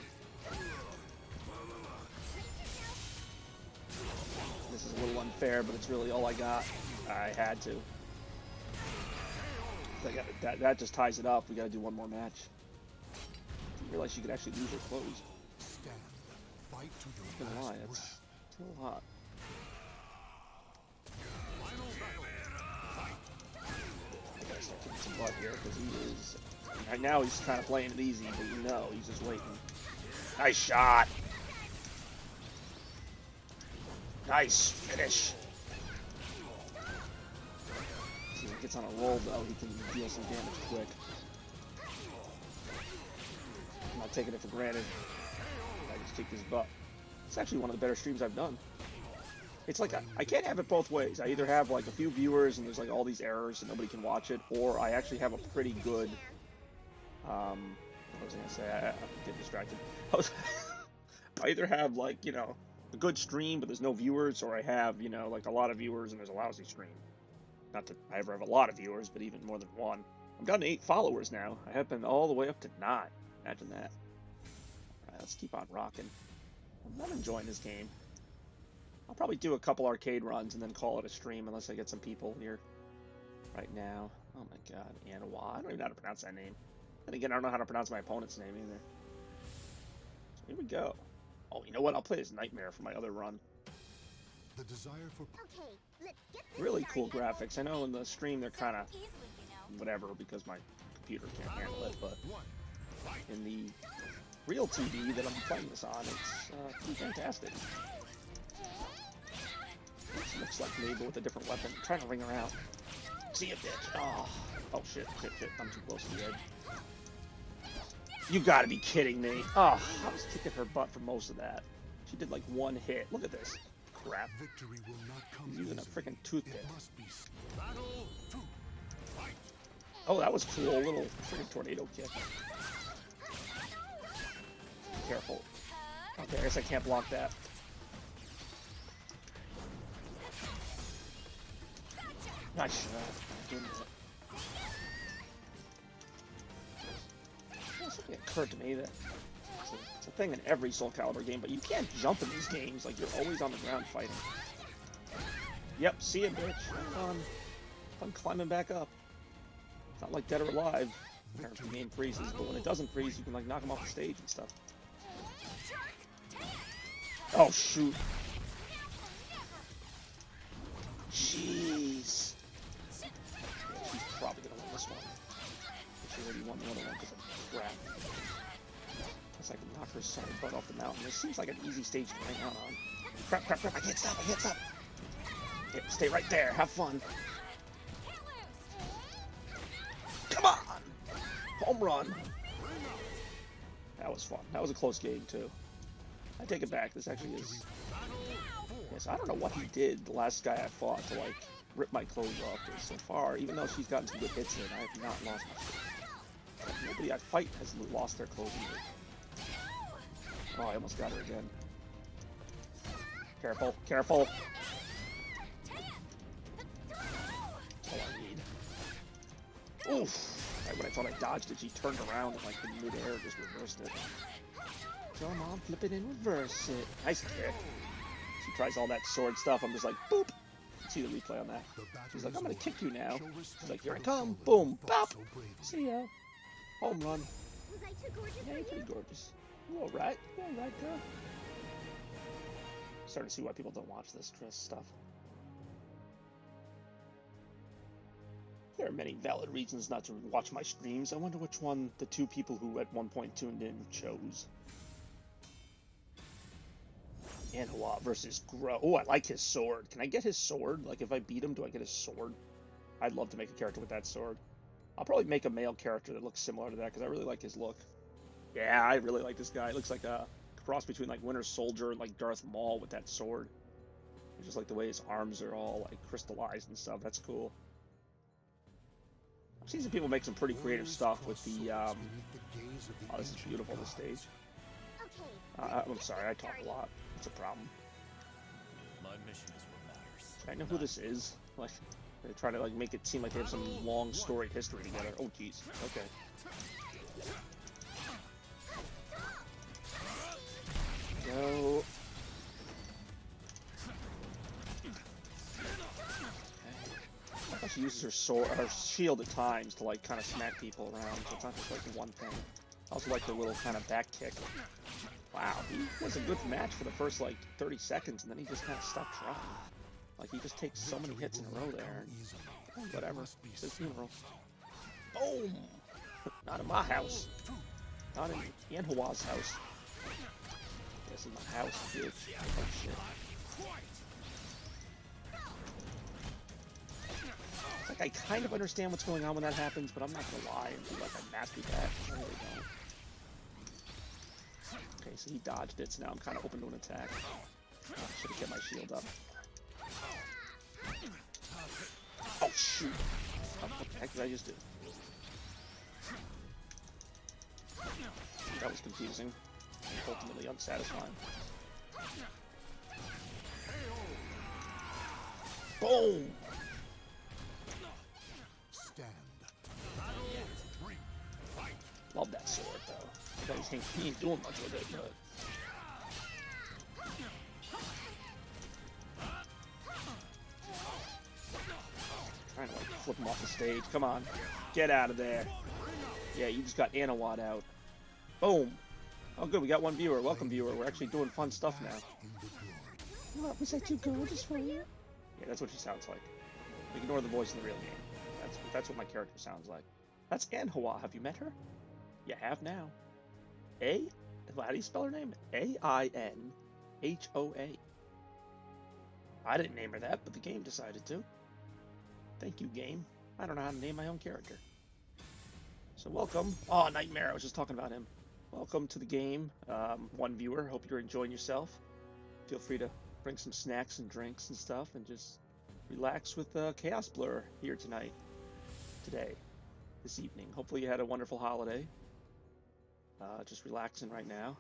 Speaker 1: This is a little unfair, but it's really all I got. I had to. That just ties it up. We gotta do one more match. Didn't realize she could actually lose her clothes.
Speaker 2: Fight to
Speaker 1: I'm not gonna lie, that's a little hot. I gotta start kicking some butt here, because he is... Right now he's kind of playing it easy, but you know, he's just waiting. Nice shot! Nice finish! As he gets on a roll, though, he can deal some damage quick. I'm not taking it for granted. I just kicked his butt. It's actually one of the better streams I've done. It's like, I can't have it both ways. I either have like a few viewers and there's like all these errors and nobody can watch it, or I actually have a pretty good, what was I gonna say? I'm getting distracted. I either have like, you know, a good stream but there's no viewers, or I have, you know, like a lot of viewers and there's a lousy stream. Not that I ever have a lot of viewers, but even more than one. I've gotten 8 followers now. I have been all the way up to 9. Imagine that. Alright, let's keep on rocking. I'm enjoying this game. I'll probably do a couple arcade runs and then call it a stream unless I get some people here right now. Oh my god, Anawa. I don't even know how to pronounce that name. And again, I don't know how to pronounce my opponent's name either. So here we go. Oh, you know what? I'll play as Nightmare for my other run.
Speaker 2: The desire for
Speaker 4: Okay, let's get this
Speaker 1: Really cool
Speaker 4: started.
Speaker 1: graphics. I know in the stream they're kind of
Speaker 4: Easily, you know.
Speaker 1: whatever because my computer can't handle it, but in the real TV that I'm playing this on, it's pretty fantastic. This looks like Mabel with a different weapon. I'm trying to ring her out. See ya, bitch. Oh shit. I'm too close to the edge. You gotta be kidding me. Oh, I was kicking her butt for most of that. She did like one hit. Look at this. Crap.
Speaker 2: victory will not come
Speaker 1: He's using a
Speaker 2: easily.
Speaker 1: freaking toothpick.
Speaker 2: It must be
Speaker 1: Oh, that was cool. A little freaking tornado kick. Careful. Okay, I guess I can't block that. Nice shot. Something occurred to me that it's a thing in every Soul Calibur game, but you can't jump in these games. Like, you're always on the ground fighting. Yep, see ya, bitch. I'm climbing back up. It's not like Dead or Alive, where the game freezes, but when it doesn't freeze, you can, like, knock them off the stage and stuff. Oh, shoot. Jeez. Yeah, she's probably gonna win this one. She already won the other one because of crap. Guess I can knock her son butt off the mountain. This seems like an easy stage to hang out on. Crap, crap, crap. I can't stop. I can't stop. Yeah, stay right there. Have fun. Come on! Home run. That was fun. That was a close game, too. I take it back. This actually is... Yes, I don't know what he did, the last guy I fought, to, like, rip my clothes off. But so far, even though she's gotten some good hits in, I have not lost my shit. Like, nobody I fight has lost their clothes either. Oh, I almost got her again. Careful, careful. That's all I need. Oof! Right when I thought I dodged it, she turned around and, like, in midair just reversed it. Come on, flip it and reverse it. Nice kick. She tries all that sword stuff. I'm just like, boop. See the replay on that. She's like, I'm gonna kick you now. She's like, here I come. Boom. Bop. See ya. Home run.
Speaker 4: Was I too gorgeous
Speaker 1: Yeah,
Speaker 4: for
Speaker 1: you're
Speaker 4: you?
Speaker 1: pretty gorgeous. You alright? You alright, girl? Starting to see why people don't watch this Chris stuff. There are many valid reasons not to watch my streams. I wonder which one the two people who at one point tuned in chose. Anhua versus Gro. Oh, I like his sword. Can I get his sword? Like, if I beat him, do I get his sword? I'd love to make a character with that sword. I'll probably make a male character that looks similar to that, because I really like his look. Yeah, I really like this guy. It looks like a cross between, like, Winter Soldier and, like, Darth Maul with that sword. I just like the way his arms are all, like, crystallized and stuff. That's cool. I've seen some people make some pretty creative stuff with the, oh, this is beautiful, this stage.
Speaker 4: Okay.
Speaker 1: I'm sorry, I talk a lot. It's a problem.
Speaker 6: My mission is what matters.
Speaker 1: I know who this is. Like, they're trying to, like, make it seem like they have some long storied history together. Oh, jeez. Okay. Go. I thought she uses her sword, her shield at times to, like, kind of smack people around. So it's not just, like, one thing. I also like the little kind of back kick. Wow, he was a good match for the first, like, 30 seconds, and then he just kind of stopped trying. Like, he just takes so many hits in a row there, and whatever, it's his funeral. Boom! Not in my house. Not in Anhua's house. This is my house, bitch. Oh, shit. It's like, I kind of understand what's going on when that happens, but I'm not gonna lie and be like, I mastered that. I really don't. Okay, so he dodged it, so now I'm kind of open to an attack. Oh, should have kept my shield up. Oh, shoot! What the heck did I just do? That was confusing. And ultimately unsatisfying. Boom!
Speaker 2: Stand.
Speaker 1: Love that sword, though. He ain't doing much with it, but... Trying to, like, flip him off the stage. Come on. Get out of there. Yeah, you just got Anawad out. Boom. Oh, good. We got one viewer. Welcome, viewer. We're actually doing fun stuff now. What? Was I too gorgeous for you? Yeah, that's what she sounds like. Ignore the voice in the real game. That's what my character sounds like. That's Anhua. Have you met her? You have now. How do you spell her name? Ainhoa. I didn't name her that, but the game decided to. Thank you, game. I don't know how to name my own character. So welcome. Oh, Nightmare. I was just talking about him. Welcome to the game. One viewer. Hope you're enjoying yourself. Feel free to bring some snacks and drinks and stuff and just relax with Chaos Blur here tonight. Today. This evening. Hopefully you had a wonderful holiday. Just relaxing right now.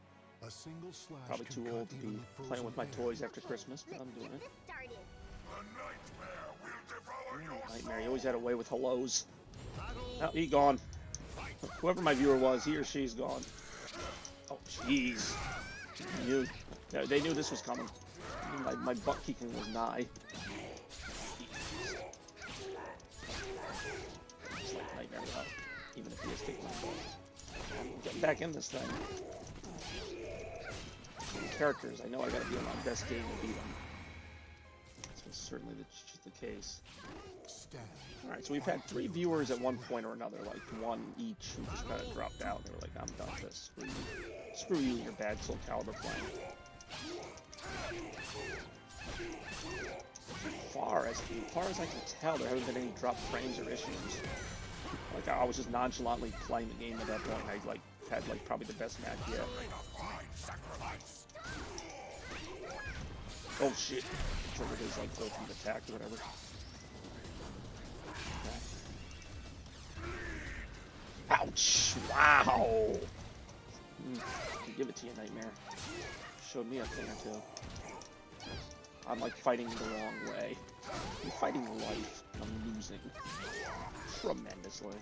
Speaker 2: A single slash
Speaker 1: Probably
Speaker 2: can
Speaker 1: too
Speaker 2: cut
Speaker 1: old to be
Speaker 2: even the
Speaker 1: playing with my
Speaker 2: frozen air.
Speaker 1: toys after Christmas, but I'm doing
Speaker 4: Get
Speaker 1: it.
Speaker 4: this started.
Speaker 1: Nightmare, he always had a way with hellos. Oh, he gone. Whoever my viewer was, he or she's gone. Oh, jeez. They knew this was coming. My butt kicking was nigh. It's like Nightmare without, even if he is kicking my butt. I'm getting back in this thing. The characters, I know I gotta be on my best game to beat them. That's certainly the case. Alright, so we've had 3 viewers at one point or another, like 1 each, who just kind of dropped out. They were like, I'm done with this. Screw you. Screw you and your bad Soul Calibur playing. As far as I can tell, there haven't been any drop frames or issues. Like, I was just nonchalantly playing the game at that point. I had probably the best match yet. Oh shit! Triggered his ultimate attack or whatever. Ouch! Wow! Give it to you, Nightmare. Showed me a thing or two. I'm like fighting the wrong way. I'm fighting life. I'm losing tremendously.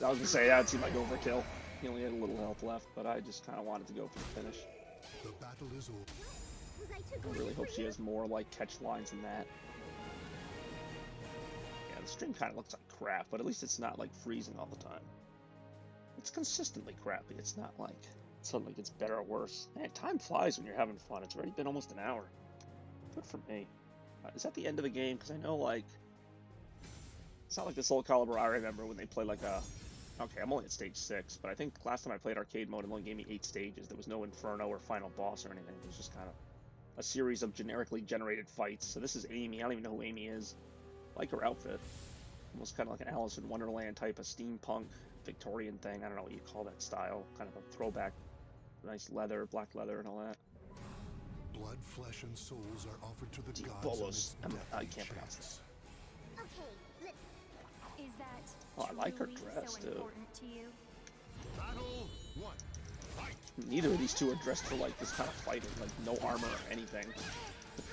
Speaker 1: I was gonna say that seemed like overkill. He only had a little health left, but I just kind of wanted to go for the finish.
Speaker 2: The battle is over.
Speaker 1: I really hope she has more like catch lines than that. Yeah, the stream kind of looks like crap, but at least it's not like freezing all the time. It's consistently crappy. It's not like suddenly gets better or worse. Man, time flies when you're having fun. It's already been almost an hour. Good for me. Is that the end of the game? Because I know like it's not like the Soul Calibur I remember when they play like a. Okay, I'm only at stage 6, but I think last time I played arcade mode, it only gave me 8 stages. There was no Inferno or final boss or anything. It was just kind of a series of generically generated fights. So this is Amy. I don't even know who Amy is. I like her outfit. Almost kind of like an Alice in Wonderland type of steampunk Victorian thing. I don't know what you call that style. Kind of a throwback. Nice leather, black leather and all that.
Speaker 2: Blood, flesh, and souls are offered to the gods.
Speaker 1: Bolos. I can't pronounce that.
Speaker 4: Okay, let's.
Speaker 5: Is that
Speaker 1: Oh, I like her
Speaker 5: truly
Speaker 1: dress,
Speaker 5: so
Speaker 1: too.
Speaker 5: important to you?
Speaker 2: Battle 1.
Speaker 1: Neither of these two are dressed for like this kind of fighting, like no armor or anything.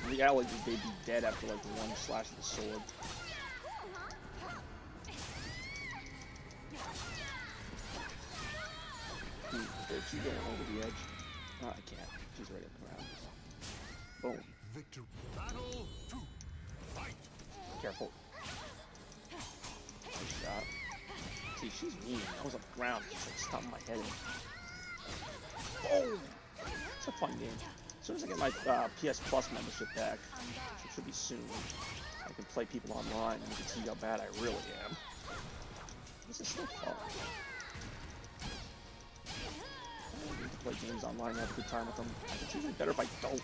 Speaker 1: In reality, they'd be dead after like one slash of the sword. She's going over the edge. Oh, I can't. She's right in the ground. Boom.
Speaker 2: Victory. Battle 2. Fight.
Speaker 1: Careful. Nice shot. See, she's mean. I was on the ground. She's like stomping my head in. Boom! It's a fun game. As soon as I get my PS Plus membership back, which should be soon, I can play people online and you can see how bad I really am. This is still fun. I need to play games online and have a good time with them. It's usually better if I don't.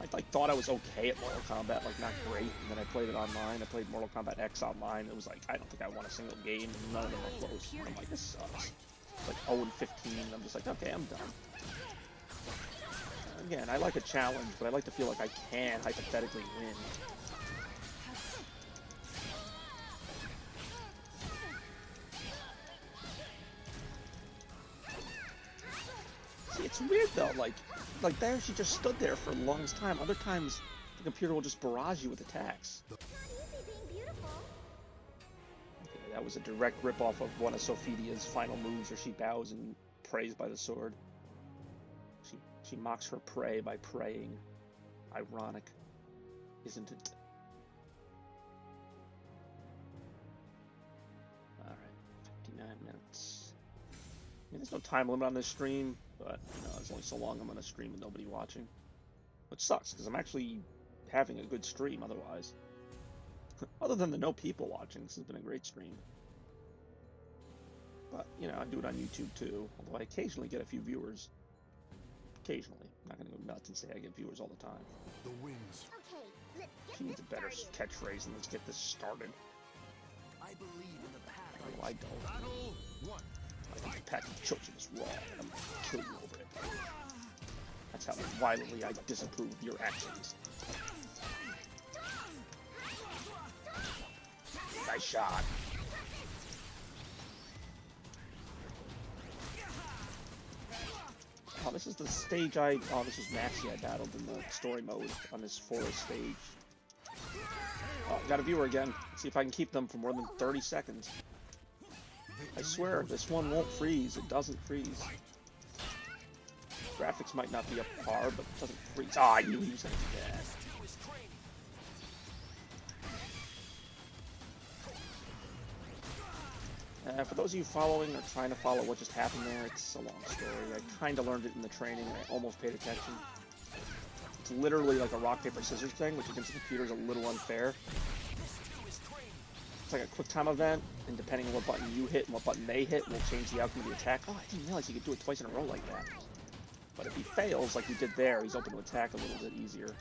Speaker 1: I thought I was okay at Mortal Kombat, like not great, and then I played it online. I played Mortal Kombat X online. It was like, I don't think I won a single game, and none of them were close. And I'm like, this sucks. Like 0-15, and I'm just like, okay, I'm done. Again, I like a challenge, but I like to feel like I can hypothetically win. See, it's weird though, like there she just stood there for the longest time. Other times, the computer will just barrage you with attacks.
Speaker 4: Not easy being beautiful.
Speaker 1: Okay, that was a direct ripoff of one of Sophidia's final moves where she bows and prays by the sword. She mocks her prey by praying. Ironic, isn't it? Alright, 59 minutes. I mean, there's no time limit on this stream, but you know, it's only so long I'm gonna stream with nobody watching. Which sucks, because I'm actually having a good stream otherwise. Other than the no people watching, this has been a great stream. But, you know, I do it on YouTube too, although I occasionally get a few viewers. Occasionally. I'm not going to go nuts and say I get viewers all the time.
Speaker 2: The wings.
Speaker 4: Okay, let's get
Speaker 1: She needs
Speaker 4: this
Speaker 1: a better
Speaker 4: started.
Speaker 1: catchphrase and let's get this started.
Speaker 3: I believe in the path.
Speaker 1: No, I don't.
Speaker 2: Battle 1.
Speaker 1: I think the pack of children is wrong, and I'm going to kill you over it. That's how violently I disapprove of your actions. Nice shot. Oh, this is the stage oh, this was Maxie I battled in the story mode on this forest stage. Oh, got a viewer again. Let's see if I can keep them for more than 30 seconds. I swear, this one won't freeze. It doesn't freeze. Graphics might not be up par, but it doesn't freeze. Ah, I knew he was going to do that. For those of you following or trying to follow what just happened there, it's a long story. I kind of learned it in the training, and I almost paid attention. It's literally like a rock, paper, scissors thing, which against the computer is a little unfair. It's like a quick time event, and depending on what button you hit and what button they hit will change the outcome of the attack. Oh, I didn't realize you could do it twice in a row like that. But if he fails, like he did there, he's open to attack a little bit easier.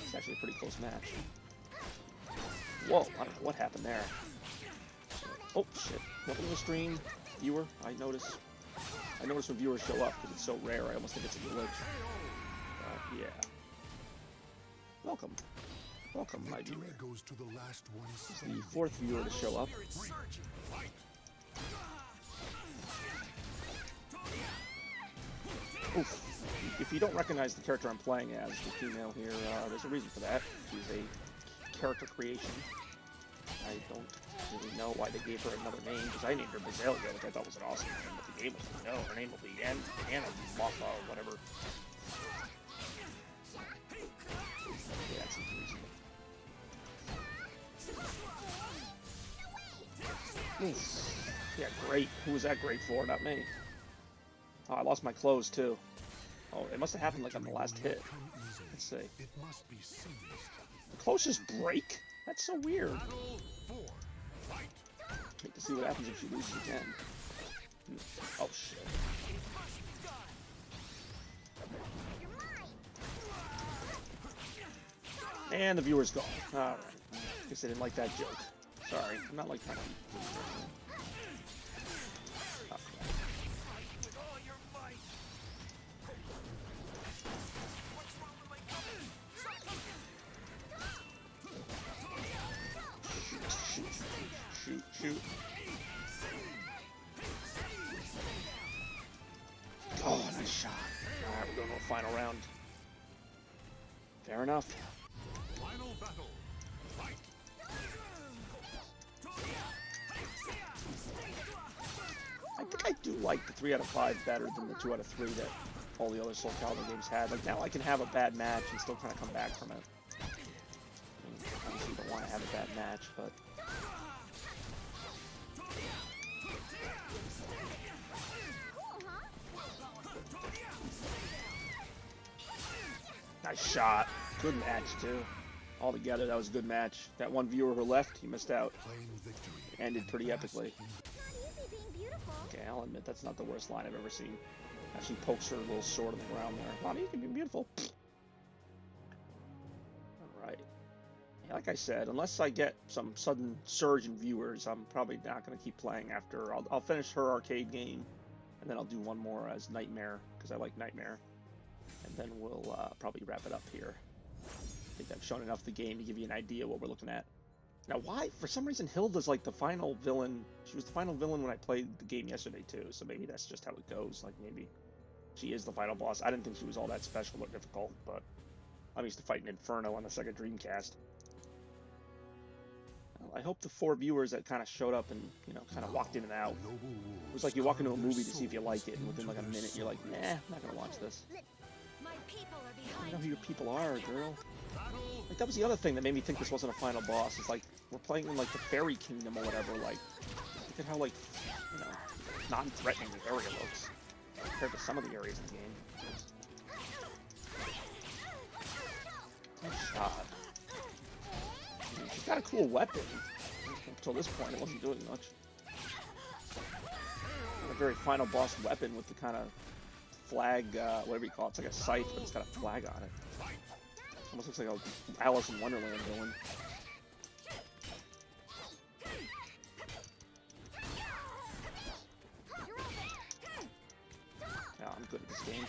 Speaker 1: It's actually a pretty close match. Whoa, I don't know what happened there. Oh, shit. Welcome to the stream, viewer. I notice when viewers show up, because it's so rare, I almost think it's a glitch. Yeah. Welcome. Welcome, my viewer. This is the fourth viewer to show up. Oof. If you don't recognize the character I'm playing as, the female here, there's a reason for that. She's a character creation. I don't really know why they gave her another name, because I named her Bazelia, which I thought was an awesome name, but the game was like, no, her name will be Anna Moffa, whatever. Yeah, that seems reasonable. Oof. Yeah, great. Who was that great for? Not me. Oh, I lost my clothes, too. Oh, it must have happened, like, on the last hit. Let's see. The clothes just break? That's so weird. Wait to see what happens if she loses again. Oh, shit. And the viewer's gone. Alright. Guess they didn't like that joke. Sorry. I'm not like trying to... Oh, Shoot. Oh, nice shot. Alright, we're going to a final round. Fair enough.
Speaker 2: Final battle. Fight.
Speaker 1: I think I do like the 3 out of 5 better than the 2 out of 3 that all the other Soul Calibur games had. Like, now I can have a bad match and still kind of come back from it. I mean, obviously you don't want to have a bad match, but... Nice shot. Good match, too. Altogether, that was a good match. That one viewer who left, he missed out. It ended pretty epically. Okay, I'll admit, that's not the worst line I've ever seen. Actually pokes her little sword on the ground there. Mommy, you can be beautiful. Alright. Yeah, like I said, unless I get some sudden surge in viewers, I'm probably not going to keep playing after. I'll finish her arcade game, and then I'll do one more as Nightmare, because I like Nightmare. And then we'll probably wrap it up here. I think I've shown enough of the game to give you an idea what we're looking at. Now, why? For some reason, Hilda's like the final villain. She was the final villain when I played the game yesterday, too. So maybe that's just how it goes. Like, maybe she is the final boss. I didn't think she was all that special or difficult, but I'm used to fighting Inferno on the Sega Dreamcast. Well, I hope the 4 viewers that kind of showed up and, you know, kind of walked in and out. It was like you walk into a movie to see if you like it, and within like a minute, you're like, nah, I'm not going to watch this. I know who your people are, girl. Like, that was the other thing that made me think this wasn't a final boss. It's like, we're playing in, like, the Fairy Kingdom or whatever. Like, look at how, like, you know, non-threatening the area looks compared to some of the areas in the game. Nice shot. I mean, she's got a cool weapon. Until this point, it wasn't doing much. A very final boss weapon with the kind of flag, whatever you call it. It's like a scythe, but it's got a flag on it. Almost looks like a Alice in Wonderland villain. Yeah, I'm good at this game.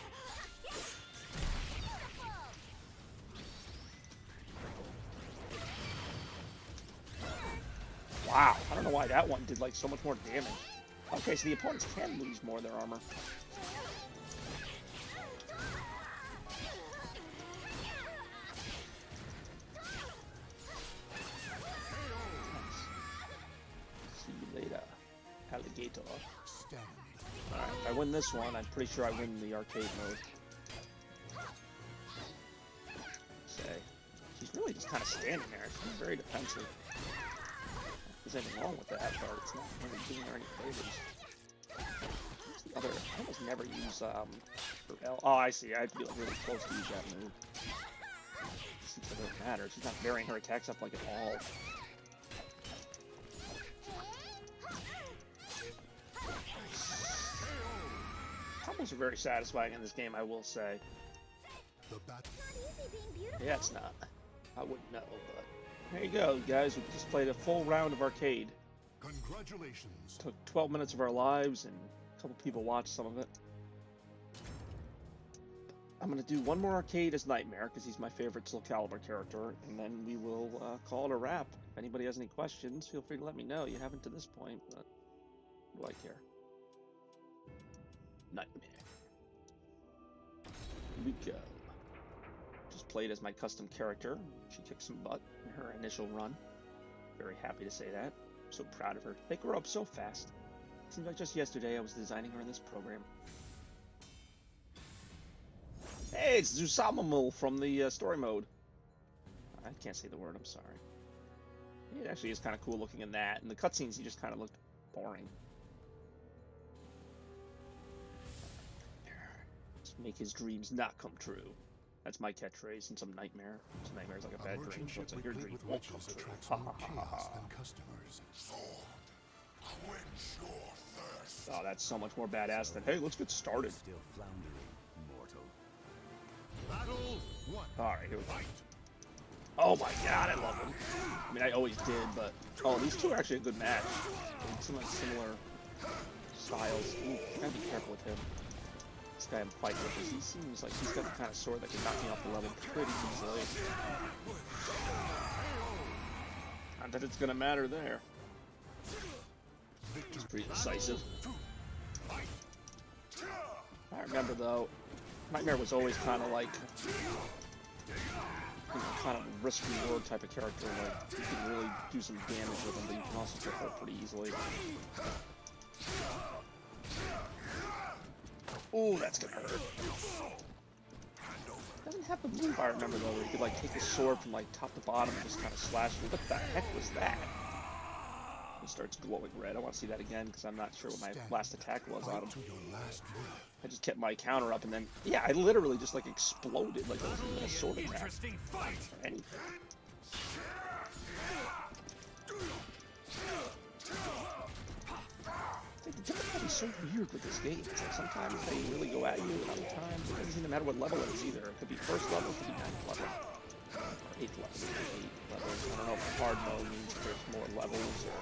Speaker 1: why that one did like so much more damage. Okay, so the opponents can lose more of their armor. See you later, alligator. Alright, if I win this one, I'm pretty sure I win the arcade mode. Say, she's really just kind of standing there. She's very defensive. There's anything wrong with that, but it's not really doing her any favors. What's the other? I almost never use oh, I see. I have to be like, really close to use that move. Since it doesn't matter. She's not varying her attacks up like at all. Combos are very satisfying in this game, I will say. Yeah, it's not. I wouldn't know, but there you go, guys. We just played a full round of arcade.
Speaker 2: Congratulations.
Speaker 1: Took 12 minutes of our lives, and a couple people watched some of it. I'm going to do one more arcade as Nightmare, because he's my favorite Soul Calibur character, and then we will call it a wrap. If anybody has any questions, feel free to let me know. You haven't to this point, but what do I care? Nightmare. Here we go. Just played as my custom character. She kicked some butt in her initial run. Very happy to say that. So proud of her. They grow up so fast. Seems like just yesterday I was designing her in this program. Hey, it's Zusamamul from the story mode. I can't say the word, I'm sorry. It actually is kind of cool looking in that. In the cutscenes, he just kind of looked boring. Just make his dreams not come true. That's my catchphrase since I'm Nightmare. So Nightmare's like a bad dream, so it's like your dream won't come true. Ha ha ha ha. Oh, that's so much more badass than, hey, let's get started.
Speaker 3: Still floundering, mortal.
Speaker 2: Battle one.
Speaker 1: Alright, here we go. Oh my god, I love him. I mean, I always did, but... Oh, these two are actually a good match. Some similar styles. Ooh, gotta be careful with him. This guy I'm fighting with, he seems like he's got the kind of sword that can knock me off the level pretty easily. Not that it's gonna matter there. It's pretty decisive. I remember though, Nightmare was always kind of like, you know, kind of risk reward type of character. Like you can really do some damage with him, but you can also get hurt pretty easily. Oh, that's gonna hurt. Doesn't have the move I remember though, where you could like take the sword from like top to bottom and just kind of slash through. What the heck was that? It starts glowing red. I want to see that again because I'm not sure what my last attack was on him. I just kept my counter up and then, yeah, I literally just like exploded like it wasn't even a sword attack or anything. The difficulty is so weird with this game. It's like sometimes they really go at you, and other times it doesn't even matter what level it is either. It could be first level, it could be 9th level, or 8th level, 8 levels. I don't know if hard mode means there's more levels, or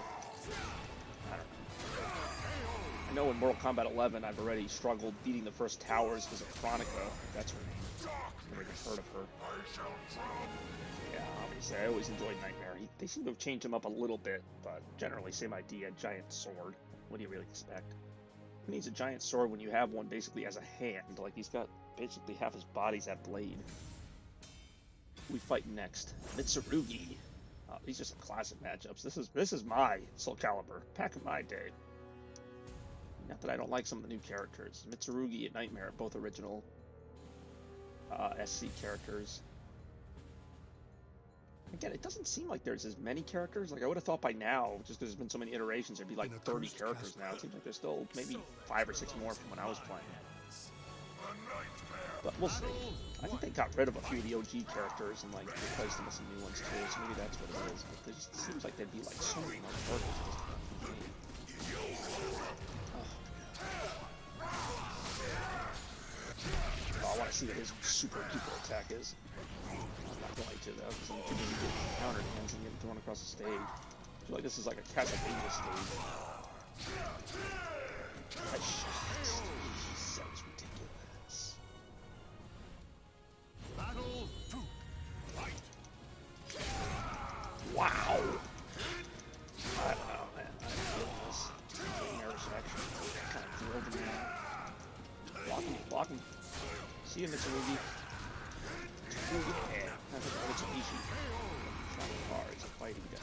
Speaker 1: I don't know. I know in Mortal Kombat 11 I've already struggled beating the first towers because of Chronica. That's her name. I've never even heard of her. Yeah, obviously I always enjoyed Nightmare. They seem to have changed him up a little bit, but generally same idea, giant sword. What do you really expect? Who needs a giant sword when you have one basically as a hand? Like he's got basically half his body's that blade. Who we fight next? Mitsurugi. These are some classic matchups. This is my Soul Calibur, back in my day. Not that I don't like some of the new characters. Mitsurugi and Nightmare, both original SC characters. Again, it doesn't seem like there's as many characters. Like, I would have thought by now, just because there's been so many iterations, there'd be like 30 characters now. It seems like there's still maybe 5 or 6 more from when I was playing. But we'll see. I think they got rid of a few of the OG characters and like replaced them with some new ones too, so maybe that's what it is. But it just seems like there'd be like so many more characters just in the game. Oh, I want to see what his super duper attack is. I'm not going to though, because I'm too busy getting countered hands and getting thrown across the stage. I feel like this is like a Castlevania stage. That shot sounds ridiculous.
Speaker 2: Battle 2. Fight.
Speaker 1: Wow! I don't know, man. I See you, Mitsurugi. Yeah, I think Mitsubishi. It's not a car, it's a fighting guy.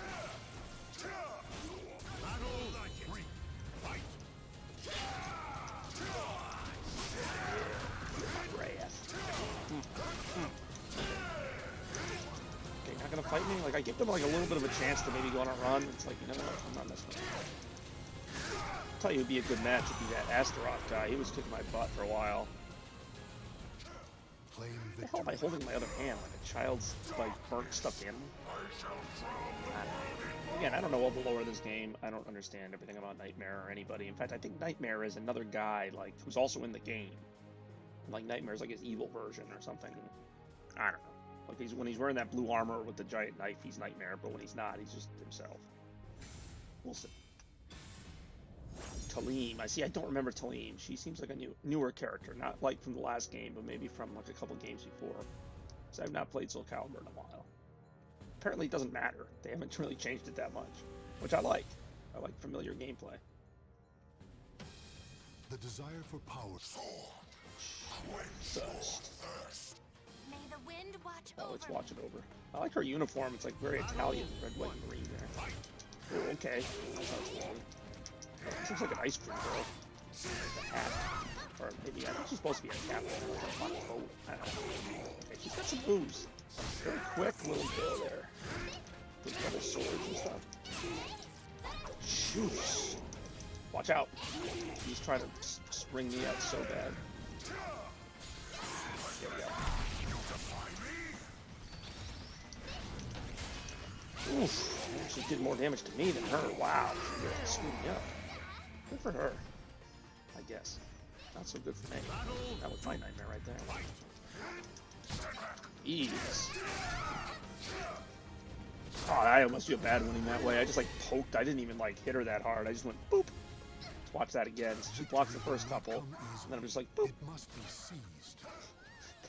Speaker 1: Okay, not gonna fight me? Like, I give them like a little bit of a chance to maybe go on a run. It's like, you know what? I'm not messing with it. I'll tell you, it'd be a good match would be that Astaroth guy. He was kicking my butt for a while. What the hell am I holding in my other hand? Like a child's, like, burnt stuffed animal? Again, I don't know all the lore of this game. I don't understand everything about Nightmare or anybody. In fact, I think Nightmare is another guy, like, who's also in the game. Like, Nightmare's like his evil version or something. I don't know. Like, when he's wearing that blue armor with the giant knife, he's Nightmare, but when he's not, he's just himself. We'll see. Talim. I don't remember Talim. She seems like a newer character. Not, like, from the last game, but maybe from, like, a couple games before. So I've not played Soul Calibur in a while. Apparently it doesn't matter. They haven't really changed it that much, which I like. I like familiar gameplay.
Speaker 2: The desire for power.
Speaker 1: Dust.
Speaker 5: May the wind watch
Speaker 1: Oh,
Speaker 5: over
Speaker 1: let's watch it over. I like her uniform. It's like very Italian, red, white, and green there. Oh, okay. That sounds cool. She looks like an ice cream girl. With a hat. Or maybe, I think she's supposed to be a captain. Like on a boat. I don't know. Okay, she's got some moves. Very quick little girl there. With double swords and stuff. Shoots. Watch out. He's trying to spring me out so bad. There we go. Oof. She did more damage to me than her. Wow. She really screwed me up. Good for her. I guess. Not so good for me. That was my nightmare right there. Ease. Oh, I almost feel bad winning that way. I just like poked. I didn't even like hit her that hard. I just went boop. Let's watch that again. So she blocks the first couple, and then I'm just like boop.
Speaker 2: It must be seized.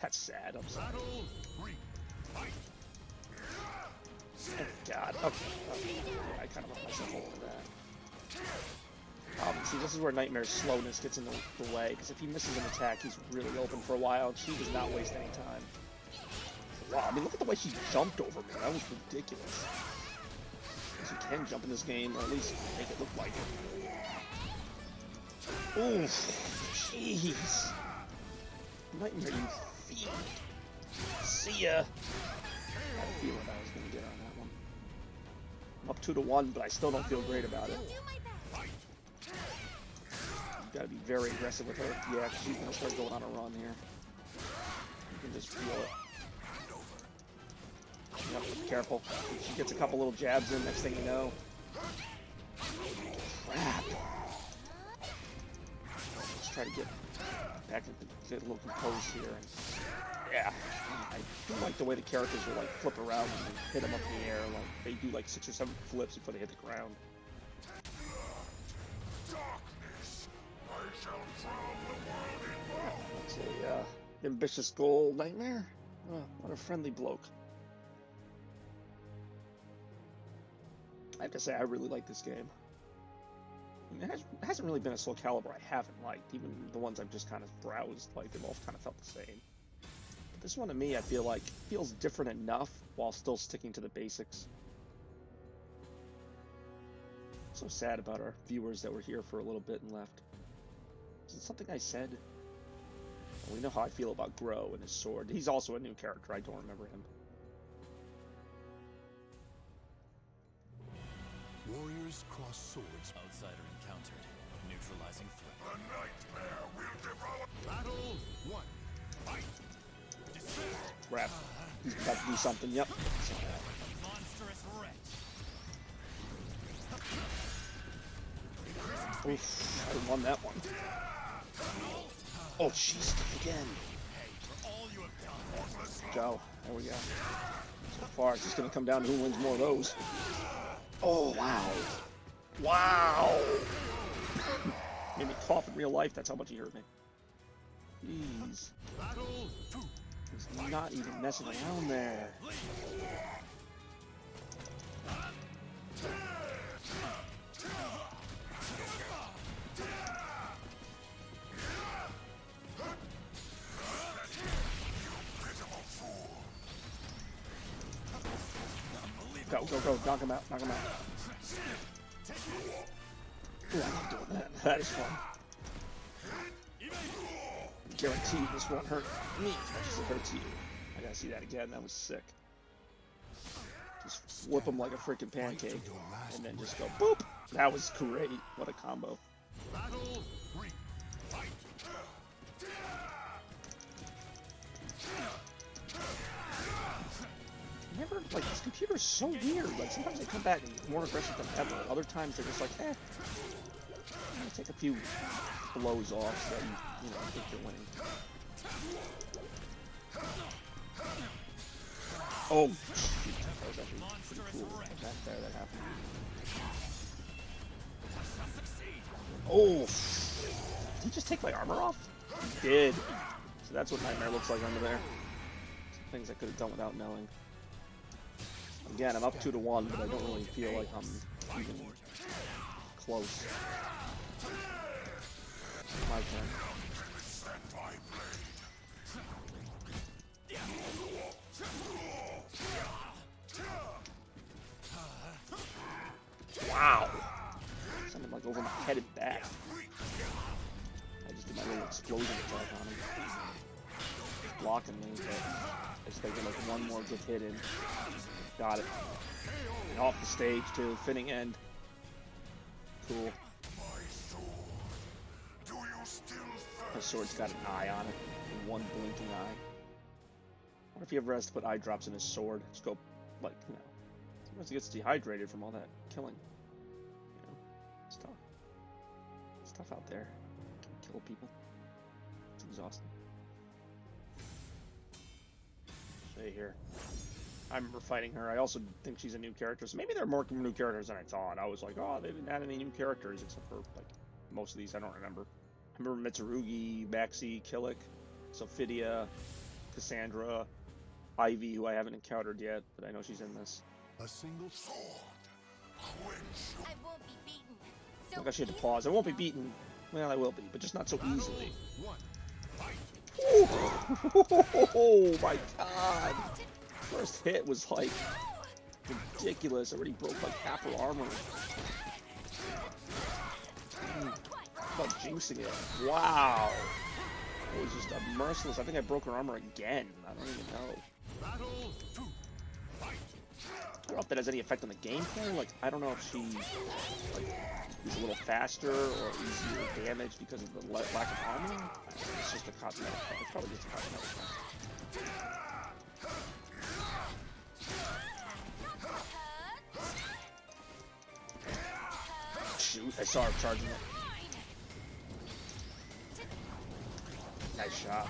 Speaker 1: That's sad. I'm sorry. Oh God. Okay. Yeah, I kind of let myself over that. See, this is where Nightmare's slowness gets in the way, because if he misses an attack, he's really open for a while, and she does not waste any time. Wow, I mean, look at the way she jumped over me. That was ridiculous. Because you can jump in this game, or at least make it look like it. Oof. Jeez. Nightmare, you fiend. See ya. I had a feeling I was going to get on that one. I'm up 2-1, but I still don't feel great about it. You gotta be very aggressive with her. Yeah, she's gonna start going on a run here. You can just feel it. You have to be careful. She gets a couple little jabs in, next thing you know. Crap. Let's try to get back and get a little composed here. Yeah, I do like the way the characters will like flip around and hit them up in the air. Like they do like 6 or 7 flips before they hit the ground. That's a ambitious goal, Nightmare. Oh, what a friendly bloke. I have to say, I really like this game. I mean, it hasn't really been a Soul Calibur I haven't liked. Even the ones I've just kind of browsed, like they've all kind of felt the same. But this one, to me, I feel like feels different enough while still sticking to the basics. So sad about our viewers that were here for a little bit and left. Is it something I said? Well, we know how I feel about Grow and his sword. He's also a new character. I don't remember him.
Speaker 2: Warriors cross swords.
Speaker 6: Outsider encountered. Neutralizing threat.
Speaker 2: The nightmare will devour. Battle 1. Fight.
Speaker 1: Crap. He's about to do something. Yep.
Speaker 6: Monstrous wretch.
Speaker 1: Oof. I won that one. Oh, jeez. Again. Go. There we go. So far, it's just going to come down to who wins more of those. Oh, wow. Wow. Made me cough in real life. That's how much he hurt me. Jeez. He's not even messing around there. Go. Knock him out. Ooh, I love doing that. That is fun. Guaranteed this won't hurt me as much as it hurts you. I gotta see that again. That was sick. Just flip him like a freaking pancake, and then just go boop. That was great. What a combo. Never, like, this computer's so weird. Like, sometimes they come back more aggressive than ever. Other times they're just like, I'm gonna take a few blows off so that you know, think you're winning. Oh, shoot. That was actually pretty cool. That there, that happened. Oh, did he just take my armor off? He did. So that's what Nightmare looks like under there. Some things I could have done without knowing. Again, I'm up 2-1, but I don't really feel like I'm even close. My turn. Wow! Something like over my head and back. I just did my little explosion attack on him. He's blocking me, but I just gotta get like one more good hit in. Got it. And off the stage too, fitting end. Cool. My sword's got an eye on it. One blinking eye. I wonder if he ever has to put eye drops in his sword. Just go, like, you know. Sometimes he gets dehydrated from all that killing. You know, it's tough. It's tough out there. Can't kill people. It's exhausting. Stay here. I remember fighting her. I also think she's a new character. So maybe there are more new characters than I thought. I was like, oh, they didn't add any new characters except for, like, most of these I don't remember. I remember Mitsurugi, Maxi, Killick, Sophidia, Cassandra, Ivy, who I haven't encountered yet, but I know she's in this.
Speaker 2: A single sword.
Speaker 4: I won't be beaten.
Speaker 1: I think I should have to pause. I won't be beaten. Well, I will be, but just not so easily. Oh my god! First hit was like ridiculous. I already broke like half her armor. About jinxing it. Wow! It was just a merciless. I think I broke her armor again. I don't even know. I don't know if that has any effect on the gameplay. Like, I don't know if she like is a little faster or easier damage because of the lack of armor. It's just a cosmetic. It's probably just a cosmetic. Shoot! I saw her charging it. Nice shot.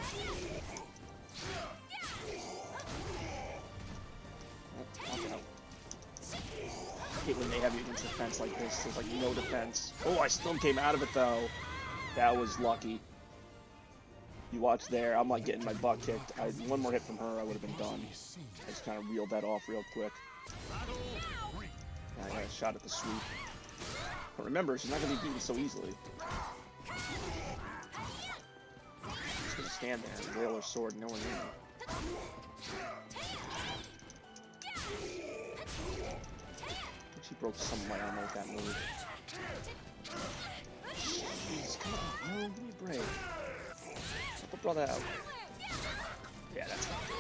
Speaker 1: I hate when they have you against defense like this. There's like no defense. Oh, I still came out of it though. That was lucky. You watch there. I'm like getting my butt kicked. One more hit from her, I would have been done. I just kind of reeled that off real quick. I got a shot at the sweep. But remember, she's not going to be beaten so easily. She's going to stand there and rail her sword nowhere near me. She broke some of my armor with that move. Jeez, come on, no, give me a break. Help a brother out. Yeah, that's gonna do it.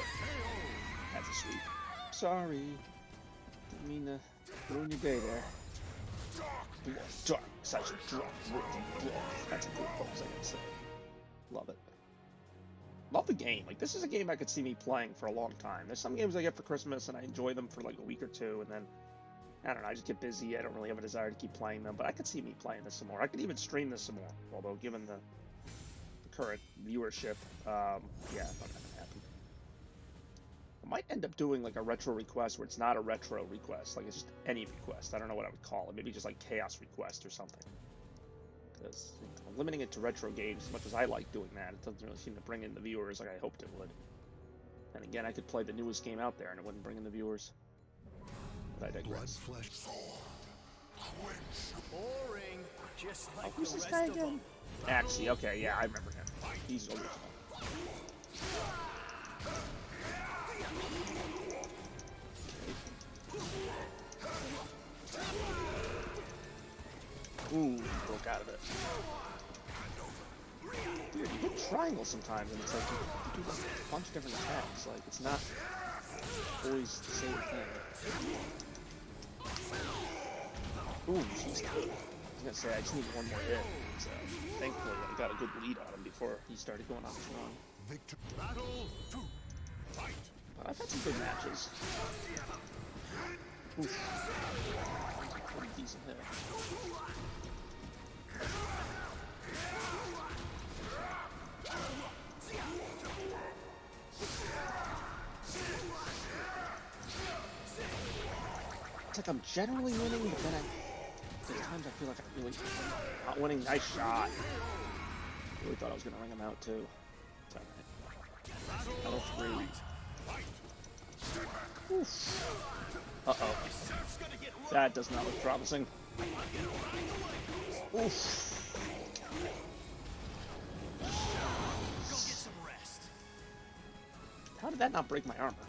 Speaker 1: That's a sweep. Sorry. Didn't mean to ruin your day there. Dark, such a dark, written blood. That's a cool pose, I gotta say. Love it. Love the game. Like, this is a game I could see me playing for a long time. There's some games I get for Christmas and I enjoy them for like a week or two, and then I don't know, I just get busy. I don't really have a desire to keep playing them, but I could see me playing this some more. I could even stream this some more, although given the current viewership, yeah, it's not gonna happen. I might end up doing like a retro request where it's not a retro request, like it's just any request. I don't know what I would call it. Maybe just like chaos request or something. Because I'm limiting it to retro games as much as I like doing that. It doesn't really seem to bring in the viewers like I hoped it would. And again, I could play the newest game out there and it wouldn't bring in the viewers. But I digress.
Speaker 6: Boring. Just like
Speaker 1: Who's
Speaker 6: the
Speaker 1: this
Speaker 6: rest
Speaker 1: guy
Speaker 6: of
Speaker 1: again?
Speaker 6: them.
Speaker 1: Axie, okay, yeah, I remember him. He's original. Ooh, broke out of it. Weird, you hit triangle sometimes, and it's like you do like a bunch of different attacks. Like, it's not always the same thing. Ooh, she's good. I was gonna say, I just need one more hit. So, thankfully, I got a good lead on him before he started going on his run.
Speaker 2: Battle 2. Fight.
Speaker 1: But I've had some good matches. Oof. Pretty decent hit. It's like I'm generally winning, but then there's times I feel like I'm really not winning. Nice shot. Really thought I was gonna ring him out too. It's alright. Battle 3. Oof. Uh-oh. That does not look promising. Oof. How did that not break my armor?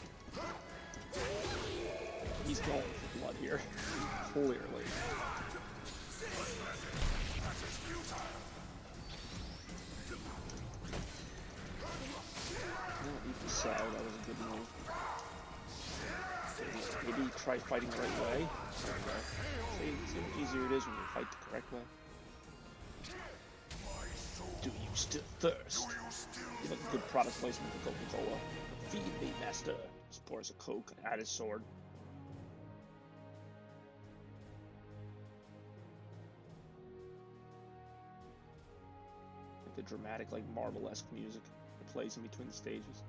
Speaker 1: He's going for blood here. Clearly. So that was a good move. Maybe try fighting the right way. See how easier it is when you fight the correct way. Do you still thirst? Give a good product placement to Coca-Cola. Feed me, master. Just pours a Coke at his sword. Like the dramatic, like Marvel-esque music that plays in between the stages.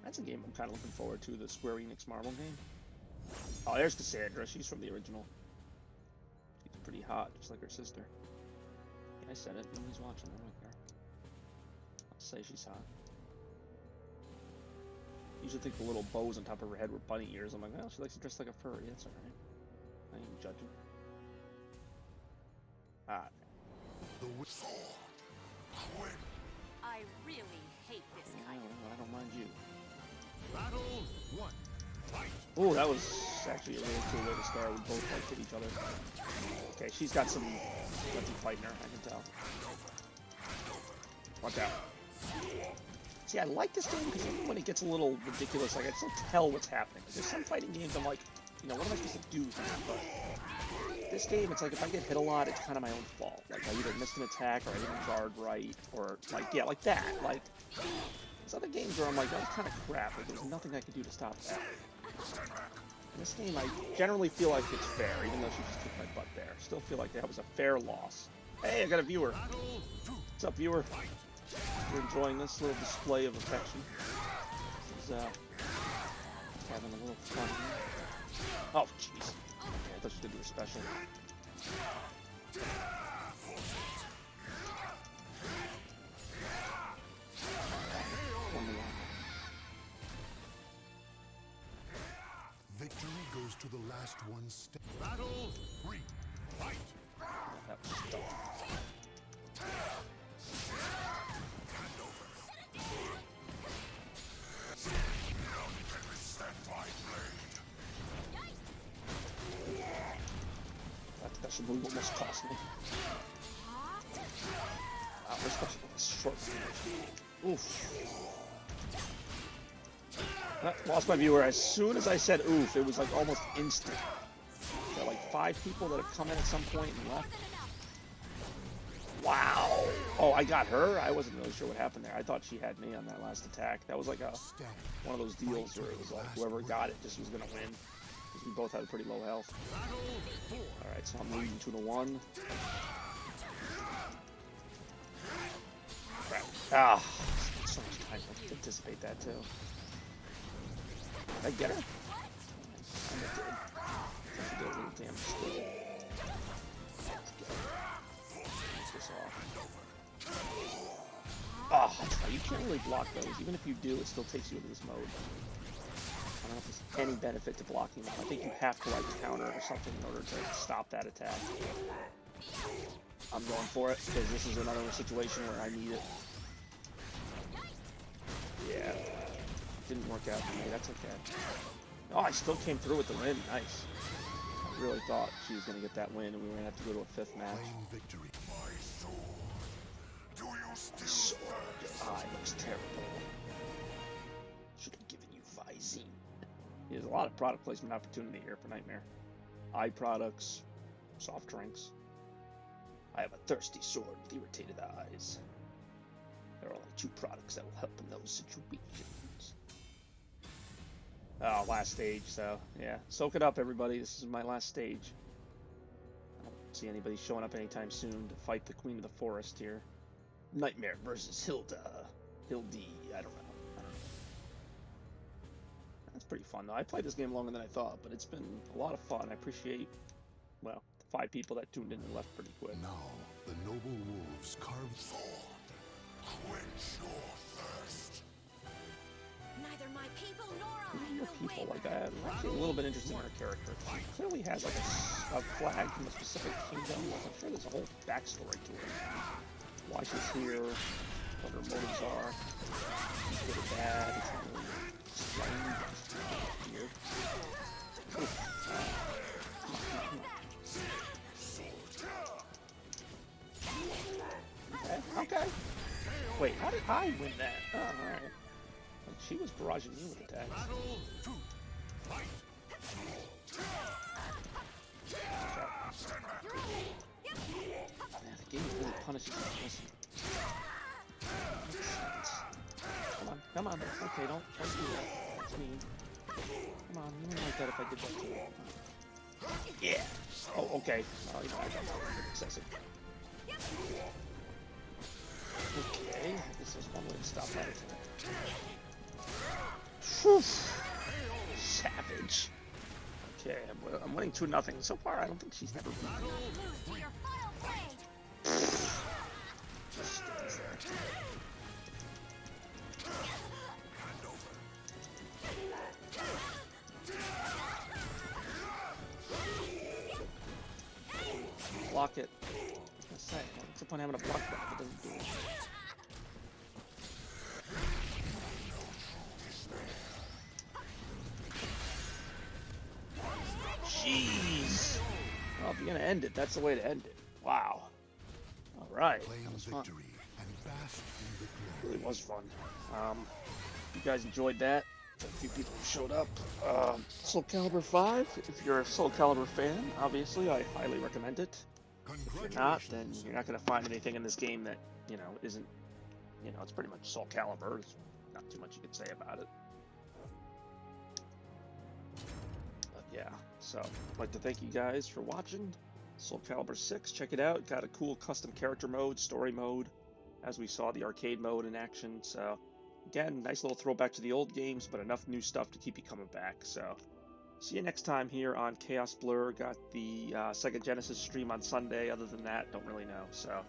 Speaker 1: That's a game I'm kind of looking forward to, the Square Enix Marvel game. Oh, there's Cassandra. She's from the original. She's pretty hot, just like her sister. Yeah, I said it. Nobody's watching. I don't care. I'll say she's hot. Usually think the little bows on top of her head were bunny ears. I'm like, well, she likes to dress like a furry. That's alright. I ain't judging. Ah.
Speaker 5: I really hate this kind of.
Speaker 1: I don't mind you.
Speaker 2: Battle 1. Fight.
Speaker 1: Oh, that was actually a really cool way to start. We both like hit each other. Okay, she's got some plenty fight in her, I can tell. Watch out. See, I like this game because even when it gets a little ridiculous, like I still tell what's happening. There's some fighting games I'm like, you know, what am I supposed to do here? But this game, it's like if I get hit a lot, it's kind of my own fault. Like I either missed an attack or I didn't guard right, or like, yeah, like that. Like there's other games where I'm like, that was kind of crap. Like there's nothing I can do to stop that. In this game, I generally feel like it's fair, even though she just kicked my butt there. Still feel like that was a fair loss. Hey, I got a viewer. What's up, viewer? We're enjoying this little display of affection. This is having a little fun here. Oh, jeez. Okay, I thought she was gonna do a special.
Speaker 2: Victory goes to the last one step. Battle 3. Fight.
Speaker 1: That was dumb. That special move almost cost me. Wow, this special was short. Oof. Lost my viewer. As soon as I said oof, it was like almost instant. There are like 5 people that have come in at some point and left. Wow. Oh, I got her? I wasn't really sure what happened there. I thought she had me on that last attack. That was like one of those deals where it was like whoever got it just was going to win. Because we both had pretty low health. Alright, so I'm leading 2-1. Crap. Ah, so much time to anticipate that too. Did I get her? I did. She did a little damage still. Oh, you can't really block those. Even if you do, it still takes you into this mode. I don't know if there's any benefit to blocking them. I think you have to like counter or something in order to stop that attack. I'm going for it because this is another situation where I need it. Yeah, didn't work out for me. That's okay. Oh, I still came through with the win. Nice. really thought she was going to get that win, and we were going to have to go to a 5th match.
Speaker 2: Claim victory. My sword. Do you still
Speaker 1: Sword, your eye looks terrible. Should have given you Visine. There's a lot of product placement opportunity here for Nightmare. Eye products, soft drinks. I have a thirsty sword with irritated eyes. There are only 2 products that will help in those situations. Oh, last stage, so yeah. Soak it up, everybody. This is my last stage. I don't see anybody showing up anytime soon to fight the Queen of the Forest here. Nightmare versus Hilda. Hildy, I don't know. That's pretty fun, though. I played this game longer than I thought, but it's been a lot of fun. I appreciate, well, the 5 people that tuned in and left pretty quick.
Speaker 2: Now, the noble wolves carved sword. Quench your thirst.
Speaker 5: Neither my people nor I
Speaker 1: Your
Speaker 5: will
Speaker 1: people
Speaker 5: waver.
Speaker 1: like that. I'm actually a little bit interested in her character. She clearly has like a flag from the Pacific Kingdom. I'm sure there's a whole backstory to her. Why she's here, what her motives are. She's good or bad. It's not really explained. It's weird. Okay. Wait, how did I win that? Oh, alright. Like she was barraging me with attacks. Man, the game really punishes us. Listen. Come on. Okay, don't do that. That's mean. Come on, you wouldn't like that if I did that to you. Yeah. Oh, okay. Oh, you know, I got that excessive. Okay, this is one way to stop that attack. Whew. Savage. Okay, I'm winning 2-0. So far, I don't think she's never beaten me.
Speaker 5: Lose to your final blade.
Speaker 1: Just stands there. Block it. What's that? What's the point of having a block that if it doesn't do it? Jeez. Well, if you're gonna end it, that's the way to end it. Wow. All right.
Speaker 2: Claim
Speaker 1: That was fun.
Speaker 2: victory and bask in the
Speaker 1: It
Speaker 2: glory.
Speaker 1: really was fun. You guys enjoyed that. A few people showed up. Soul Calibur 5. If you're a Soul Calibur fan, obviously, I highly recommend it. If you're not, then you're not going to find anything in this game that, you know, isn't, you know, it's pretty much Soul Calibur. There's not too much you can say about it. But yeah, so I'd like to thank you guys for watching. Soul Calibur 6, check it out. Got a cool custom character mode, story mode, as we saw the arcade mode in action. So again, nice little throwback to the old games, but enough new stuff to keep you coming back. So see you next time here on Chaos Blur. Got the Sega Genesis stream on Sunday. Other than that, don't really know. So